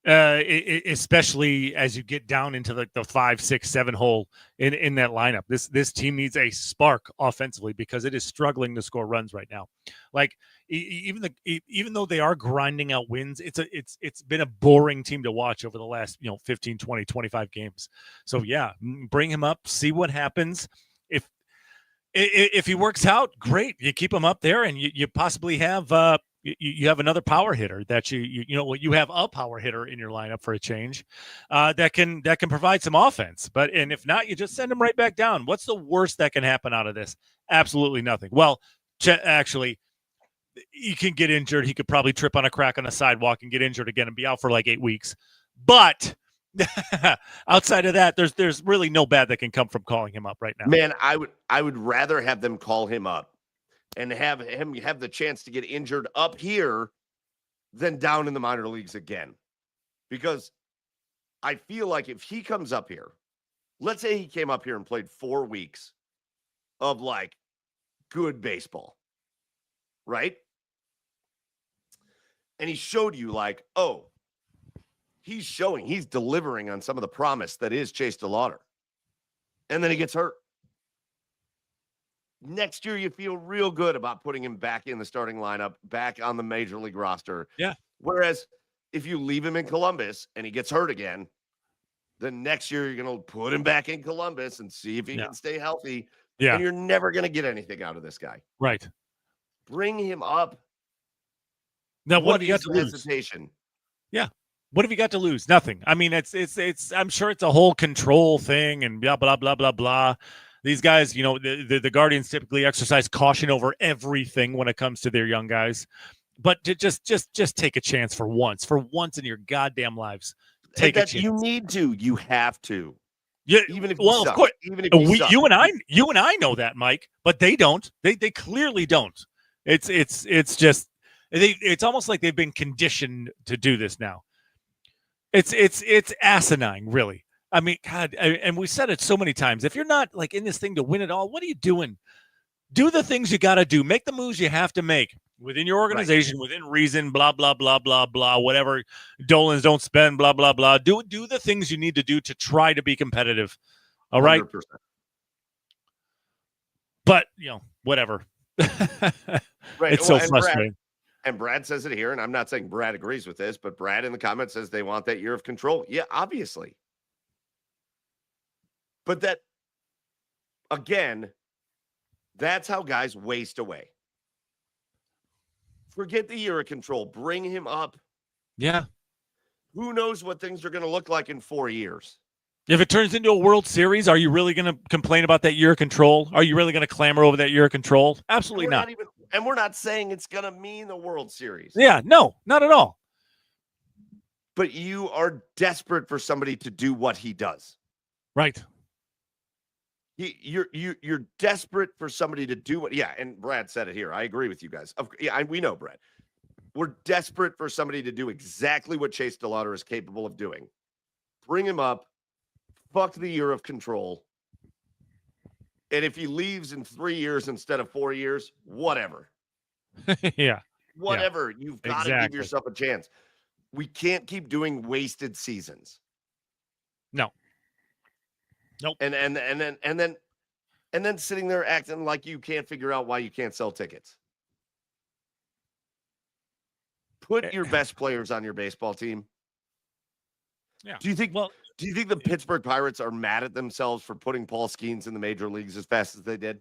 [SPEAKER 2] especially as you get down into the 5, 6, 7 hole in that lineup. This team needs a spark offensively because it is struggling to score runs right now. Like even though they are grinding out wins, it's been a boring team to watch over the last 15, 20, 25 games. So yeah, bring him up, see what happens. If he works out, great. You keep him up there, and you possibly have you have another power hitter that you have a power hitter in your lineup for a change that can provide some offense. And if not, you just send him right back down. What's the worst that can happen out of this? Absolutely nothing. Well, actually, he can get injured. He could probably trip on a crack on the sidewalk and get injured again and be out for like 8 weeks. But outside of that, there's really no bad that can come from calling him up right now.
[SPEAKER 1] Man, I would rather have them call him up and have him have the chance to get injured up here than down in the minor leagues again. Because I feel like if he comes up here, let's say he came up here and played 4 weeks of like good baseball, right? And he showed you like, oh, he's delivering on some of the promise that is Chase DeLauter. And then he gets hurt. next year you feel real good about putting him back in the starting lineup, back on the major league roster.
[SPEAKER 2] Yeah.
[SPEAKER 1] Whereas if you leave him in Columbus and he gets hurt again, then next year you're going to put him back in Columbus and see if he can stay healthy.
[SPEAKER 2] Yeah.
[SPEAKER 1] And you're never going to get anything out of this guy.
[SPEAKER 2] Right.
[SPEAKER 1] Bring him up.
[SPEAKER 2] Now, what have you got to lose?
[SPEAKER 1] Hesitation?
[SPEAKER 2] Yeah. What have you got to lose? Nothing. I mean, it's. I'm sure it's a whole control thing and blah blah blah blah blah. These guys, you know, the Guardians typically exercise caution over everything when it comes to their young guys. But to just take a chance for once in your goddamn lives. Take a chance.
[SPEAKER 1] You need to. You have to.
[SPEAKER 2] Yeah.
[SPEAKER 1] Even if
[SPEAKER 2] well, of course.
[SPEAKER 1] Even if
[SPEAKER 2] you and I know that, Mike. But they don't. They clearly don't. It's just. It's almost like they've been conditioned to do this now. It's asinine, really. I mean, God, and we said it so many times. If you're not like in this thing to win it all, what are you doing? Do the things you got to do. Make the moves you have to make within your organization, within reason, blah, blah, blah, blah, blah, whatever. Dolans don't spend, blah, blah, blah. Do the things you need to do to try to be competitive. All right? 100%. But, you know, whatever. It's so frustrating.
[SPEAKER 1] And Brad says it here, and I'm not saying Brad agrees with this, but Brad in the comments says they want that year of control. Yeah, obviously. But that, again, that's how guys waste away. Forget the year of control. Bring him up.
[SPEAKER 2] Yeah.
[SPEAKER 1] Who knows what things are going to look like in 4 years?
[SPEAKER 2] If it turns into a World Series, are you really going to complain about that year of control? Are you really going to clamor over that year of control? Absolutely not.
[SPEAKER 1] And we're not saying it's going to mean the World Series.
[SPEAKER 2] Yeah, no, not at all.
[SPEAKER 1] But you are desperate for somebody to do what he does.
[SPEAKER 2] Right.
[SPEAKER 1] You're desperate for somebody to do what. Yeah, and Brad said it here. I agree with you guys. We know, Brad. We're desperate for somebody to do exactly what Chase DeLauter is capable of doing. Bring him up. Fuck the year of control. And if he leaves in 3 years instead of 4 years, whatever.
[SPEAKER 2] Yeah.
[SPEAKER 1] Whatever. Yeah. You've got to give yourself a chance. We can't keep doing wasted seasons.
[SPEAKER 2] No. Nope.
[SPEAKER 1] And then sitting there acting like you can't figure out why you can't sell tickets. Put your best players on your baseball team.
[SPEAKER 2] Yeah.
[SPEAKER 1] Do you think the Pittsburgh Pirates are mad at themselves for putting Paul Skeens in the major leagues as fast as they did?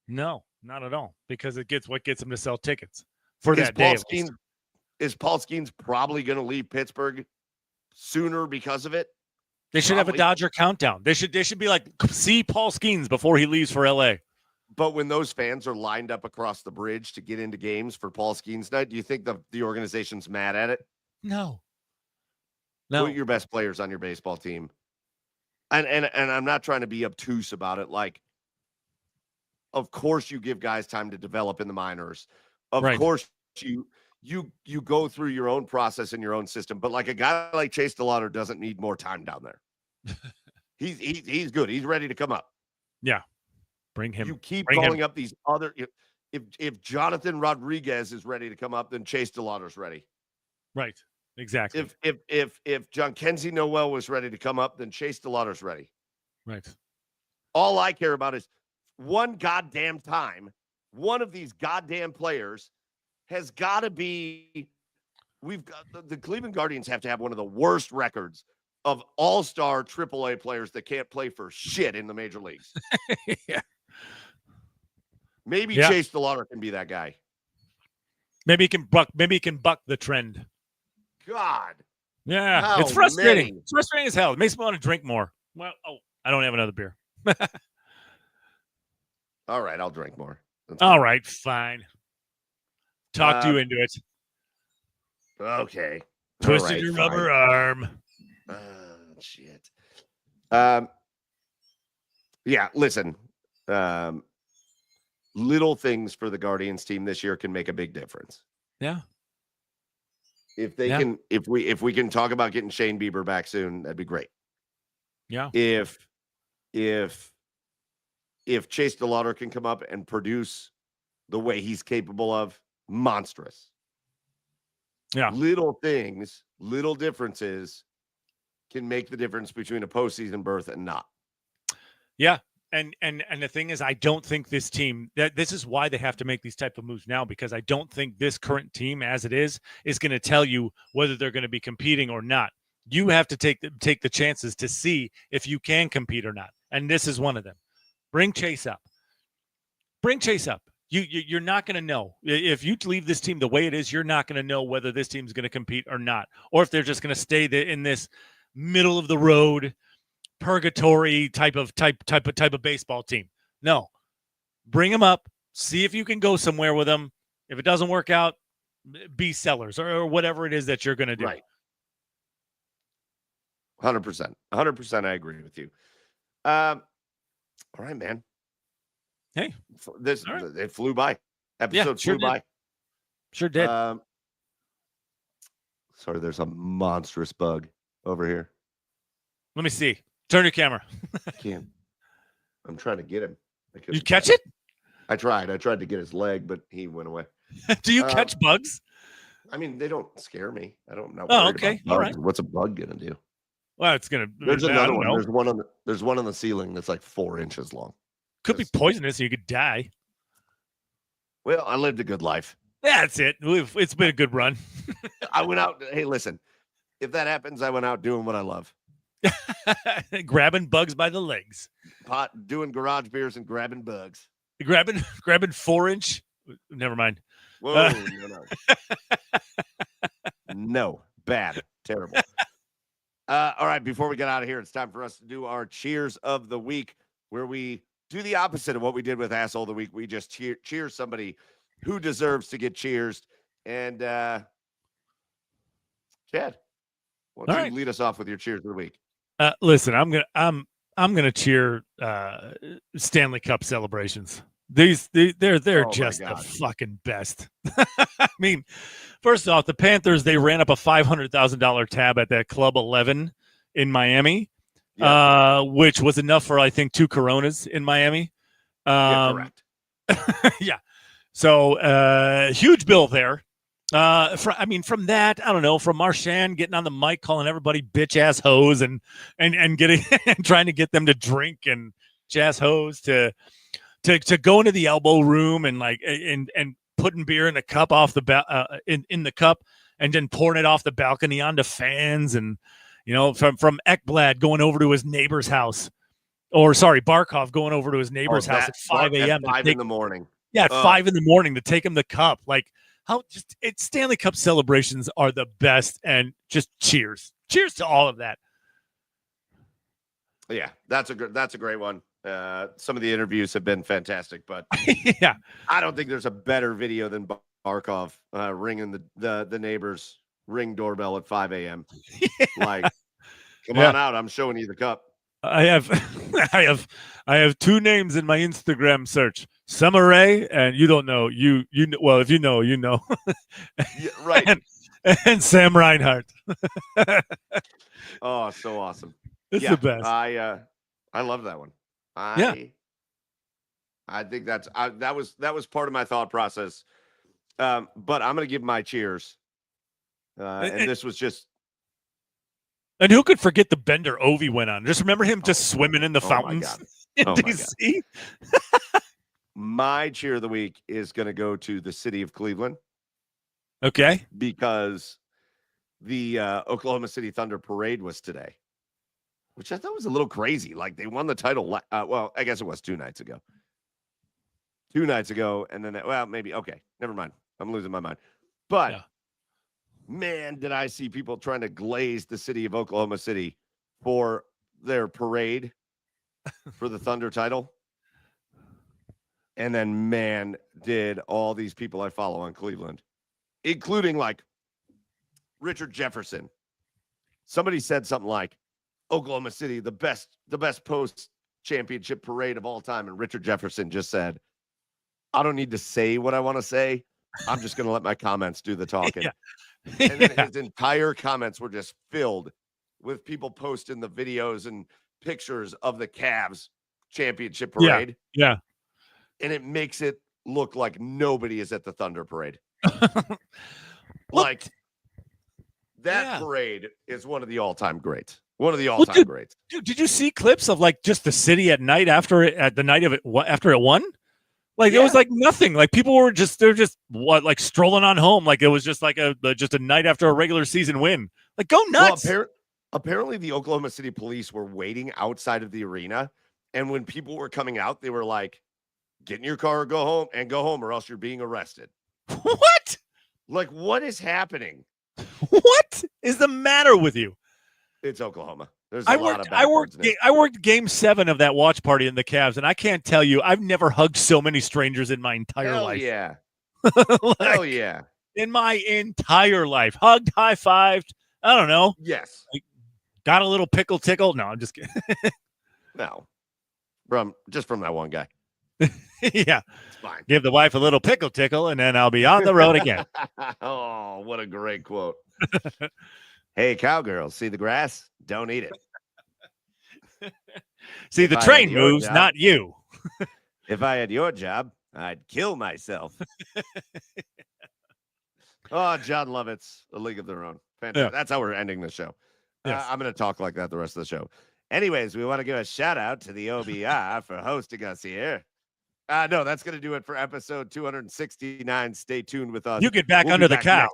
[SPEAKER 2] No, not at all. Because it gets them to sell tickets for that day.
[SPEAKER 1] Is Paul Skeens probably going to leave Pittsburgh sooner because of it?
[SPEAKER 2] They should have a Dodger countdown. They should be like, see Paul Skeens before he leaves for LA.
[SPEAKER 1] But when those fans are lined up across the bridge to get into games for Paul Skeens night, do you think the organization's mad at it?
[SPEAKER 2] No.
[SPEAKER 1] Put your best players on your baseball team. And I'm not trying to be obtuse about it. Like, of course you give guys time to develop in the minors. Of course you go through your own process in your own system. But like a guy like Chase DeLauter doesn't need more time down there. He's good. He's ready to come up.
[SPEAKER 2] Yeah. Bring him.
[SPEAKER 1] You keep calling up these other if Jonathan Rodriguez is ready to come up, then Chase DeLauter's ready.
[SPEAKER 2] Right. Exactly.
[SPEAKER 1] If John Kenzie Noel was ready to come up, then Chase DeLauter's ready.
[SPEAKER 2] Right.
[SPEAKER 1] All I care about is one goddamn time, one of these goddamn players has got to be. We've got the Cleveland Guardians have to have one of the worst records of all-star AAA players that can't play for shit in the major leagues.
[SPEAKER 2] Yeah.
[SPEAKER 1] Maybe Chase DeLauter can be that guy.
[SPEAKER 2] Maybe he can buck the trend.
[SPEAKER 1] God.
[SPEAKER 2] Yeah.
[SPEAKER 1] How
[SPEAKER 2] it's frustrating.
[SPEAKER 1] many?
[SPEAKER 2] It's frustrating as hell. It makes me want to drink more. Well, I don't have another beer.
[SPEAKER 1] All right, I'll drink more.
[SPEAKER 2] All right, fine. Talked you into it.
[SPEAKER 1] Okay.
[SPEAKER 2] Twisted your rubber arm.
[SPEAKER 1] Shit. Yeah, listen. Little things for the Guardians team this year can make a big difference.
[SPEAKER 2] Yeah.
[SPEAKER 1] If they can, if we can talk about getting Shane Bieber back soon, that'd be great.
[SPEAKER 2] Yeah.
[SPEAKER 1] If Chase DeLauter can come up and produce the way he's capable of, monstrous.
[SPEAKER 2] Yeah.
[SPEAKER 1] Little things, little differences can make the difference between a postseason berth and not.
[SPEAKER 2] Yeah. And the thing is, I don't think this team, that this is why they have to make these type of moves now, because I don't think this current team as it is going to tell you whether they're going to be competing or not. You have to take the chances to see if you can compete or not. And this is one of them. Bring Chase up. You're not going to know. If you leave this team the way it is, you're not going to know whether this team's going to compete or not, or if they're just going to stay in this middle of the road purgatory type of baseball team. No, bring them up, see if you can go somewhere with them. If it doesn't work out, be sellers or whatever it is that you're going to do.
[SPEAKER 1] Right. 100%. I agree with you. All right, man.
[SPEAKER 2] Hey,
[SPEAKER 1] it flew by. Episode flew by.
[SPEAKER 2] Sure did.
[SPEAKER 1] Sorry, there's a monstrous bug over here.
[SPEAKER 2] Let me see. Turn your camera.
[SPEAKER 1] I can't. I'm trying to get him.
[SPEAKER 2] You catch it?
[SPEAKER 1] I tried to get his leg, but he went away.
[SPEAKER 2] Do you catch bugs?
[SPEAKER 1] I mean, they don't scare me. I don't know.
[SPEAKER 2] Oh, okay. All right.
[SPEAKER 1] What's a bug gonna do?
[SPEAKER 2] Well, it's gonna.
[SPEAKER 1] There's another one. There's one on the ceiling that's like 4 inches long.
[SPEAKER 2] Could be poisonous. You could die.
[SPEAKER 1] Well, I lived a good life.
[SPEAKER 2] That's it. It's been a good run.
[SPEAKER 1] I went out. Hey, listen. If that happens, I went out doing what I love.
[SPEAKER 2] Grabbing bugs by the legs.
[SPEAKER 1] Doing garage beers and grabbing bugs.
[SPEAKER 2] Grabbing 4-inch. Never mind.
[SPEAKER 1] Whoa, no. No, bad, terrible. All right, before we get out of here, it's time for us to do our cheers of the week, where we do the opposite of what we did with Asshole of the Week. We just cheer somebody who deserves to get cheersed. And Chad, why don't you lead us off with your cheers of the week?
[SPEAKER 2] Listen, I'm gonna cheer Stanley Cup celebrations. They're just the fucking best. I mean, first off, the Panthers, they ran up a $500,000 tab at that Club 11 in Miami, which was enough for, I think, 2 Coronas in Miami.
[SPEAKER 1] Correct.
[SPEAKER 2] Yeah. So huge bill there. From that, I don't know, from Marchand getting on the mic, calling everybody bitch ass hoes and getting trying to get them to drink and jazz hoes to go into the elbow room and and putting beer in the cup off the in the cup and then pouring it off the balcony onto fans, and from Ekblad going over to his neighbor's house, or sorry, Barkov going over to his neighbor's house at 5 a.m.
[SPEAKER 1] At 5 in the morning.
[SPEAKER 2] Yeah, at 5 in the morning to take him the cup. Stanley Cup celebrations are the best, and just cheers to all of that.
[SPEAKER 1] Yeah, that's a great one. Some of the interviews have been fantastic, but
[SPEAKER 2] yeah,
[SPEAKER 1] I don't think there's a better video than Barkov ringing the neighbor's ring doorbell at 5 a.m. Yeah. Come on out, I'm showing you the cup.
[SPEAKER 2] I have 2 names in my Instagram search: Summeray, and you don't know. You well, if you know, you know.
[SPEAKER 1] Yeah, right.
[SPEAKER 2] and Sam Reinhart.
[SPEAKER 1] Oh, so awesome!
[SPEAKER 2] It's the best.
[SPEAKER 1] I love that one. I think that was part of my thought process. But I'm going to give my cheers. And this was just.
[SPEAKER 2] And who could forget the bender Ovi went on? Just remember him just swimming in the fountains in DC.
[SPEAKER 1] My cheer of the week is going to go to the city of Cleveland.
[SPEAKER 2] Okay.
[SPEAKER 1] Because the Oklahoma City Thunder parade was today, which I thought was a little crazy. They won the title. Well, I guess it was 2 nights ago. 2 nights ago. And then, maybe. Okay. Never mind. I'm losing my mind. But, man, did I see people trying to glaze the city of Oklahoma City for their parade for the Thunder title. And then, man, did all these people I follow on Cleveland, including Richard Jefferson. Somebody said something like, Oklahoma City, the best post-championship parade of all time. And Richard Jefferson just said, I don't need to say what I want to say. I'm just going to let my comments do the talking. And then his entire comments were just filled with people posting the videos and pictures of the Cavs championship parade.
[SPEAKER 2] Yeah.
[SPEAKER 1] And it makes it look like nobody is at the Thunder parade. That parade is one of the all-time greats. One of the all-time greats.
[SPEAKER 2] Dude, did you see clips of like just the city at night after it after it won? Like it was like nothing. Like people were they're just like strolling on home. Like it was just like just a night after a regular season win. Like go nuts.
[SPEAKER 1] Well, apparently the Oklahoma City police were waiting outside of the arena, and when people were coming out, they were like, "Get in your car, go home, or else you're being arrested."
[SPEAKER 2] What?
[SPEAKER 1] Like, what is happening?
[SPEAKER 2] What is the matter with you?
[SPEAKER 1] It's Oklahoma. There's
[SPEAKER 2] I worked game 7 of that watch party in the Cavs, and I can't tell you, I've never hugged so many strangers in my entire life.
[SPEAKER 1] Yeah.
[SPEAKER 2] Like,
[SPEAKER 1] hell yeah.
[SPEAKER 2] In my entire life. Hugged, high-fived. I don't know.
[SPEAKER 1] Yes.
[SPEAKER 2] Like, got a little pickle tickle. No, I'm just kidding.
[SPEAKER 1] No. Just from that one guy.
[SPEAKER 2] Yeah.
[SPEAKER 1] It's fine.
[SPEAKER 2] Give the wife a little pickle tickle, and then I'll be on the road again.
[SPEAKER 1] Oh, what a great quote. Hey, cowgirls, see the grass? Don't eat it.
[SPEAKER 2] See, the train moves, not you.
[SPEAKER 1] If I had your job, I'd kill myself. Oh, John Lovitz, A League of Their Own. Fantastic. Yeah. That's how we're ending the show. Yes. I'm going to talk like that the rest of the show. Anyways, we want to give a shout out to the OBR for hosting us here. No, that's going to do it for episode 269. Stay tuned with us.
[SPEAKER 2] You get back under the cow.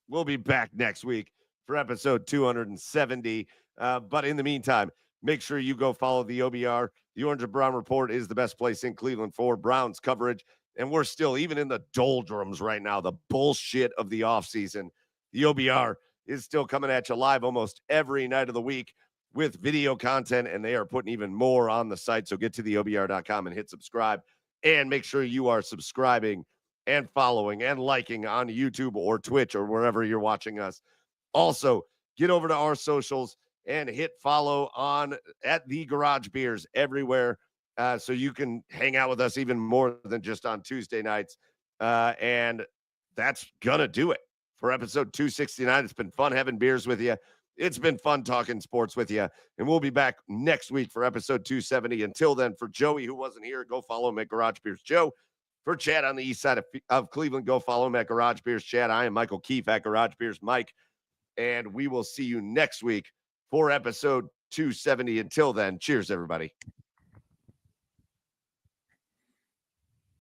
[SPEAKER 1] We'll be back next week for episode 270. But in the meantime, make sure you go follow the OBR. The Orange and Brown Report is the best place in Cleveland for Browns coverage. And we're still, even in the doldrums right now, the bullshit of the offseason, the OBR is still coming at you live almost every night of the week with video content, and they are putting even more on the site. So get to the OBR.com and hit subscribe, and make sure you are subscribing and following and liking on YouTube or Twitch or wherever you're watching us. Also, get over to our socials and hit follow on at the Garage Beers everywhere, so you can hang out with us even more than just on Tuesday nights. And that's gonna do it for episode 269. It's been fun having beers with you. It's been fun talking sports with you, and we'll be back next week for episode 270. Until then, for Joey, who wasn't here, go follow him at Garage Beers Joe. For Chad on the east side of Cleveland, go follow him at Garage Beers Chad. I am Michael Keefe at Garage Beers Mike, and we will see you next week for episode 270. Until then, cheers, everybody.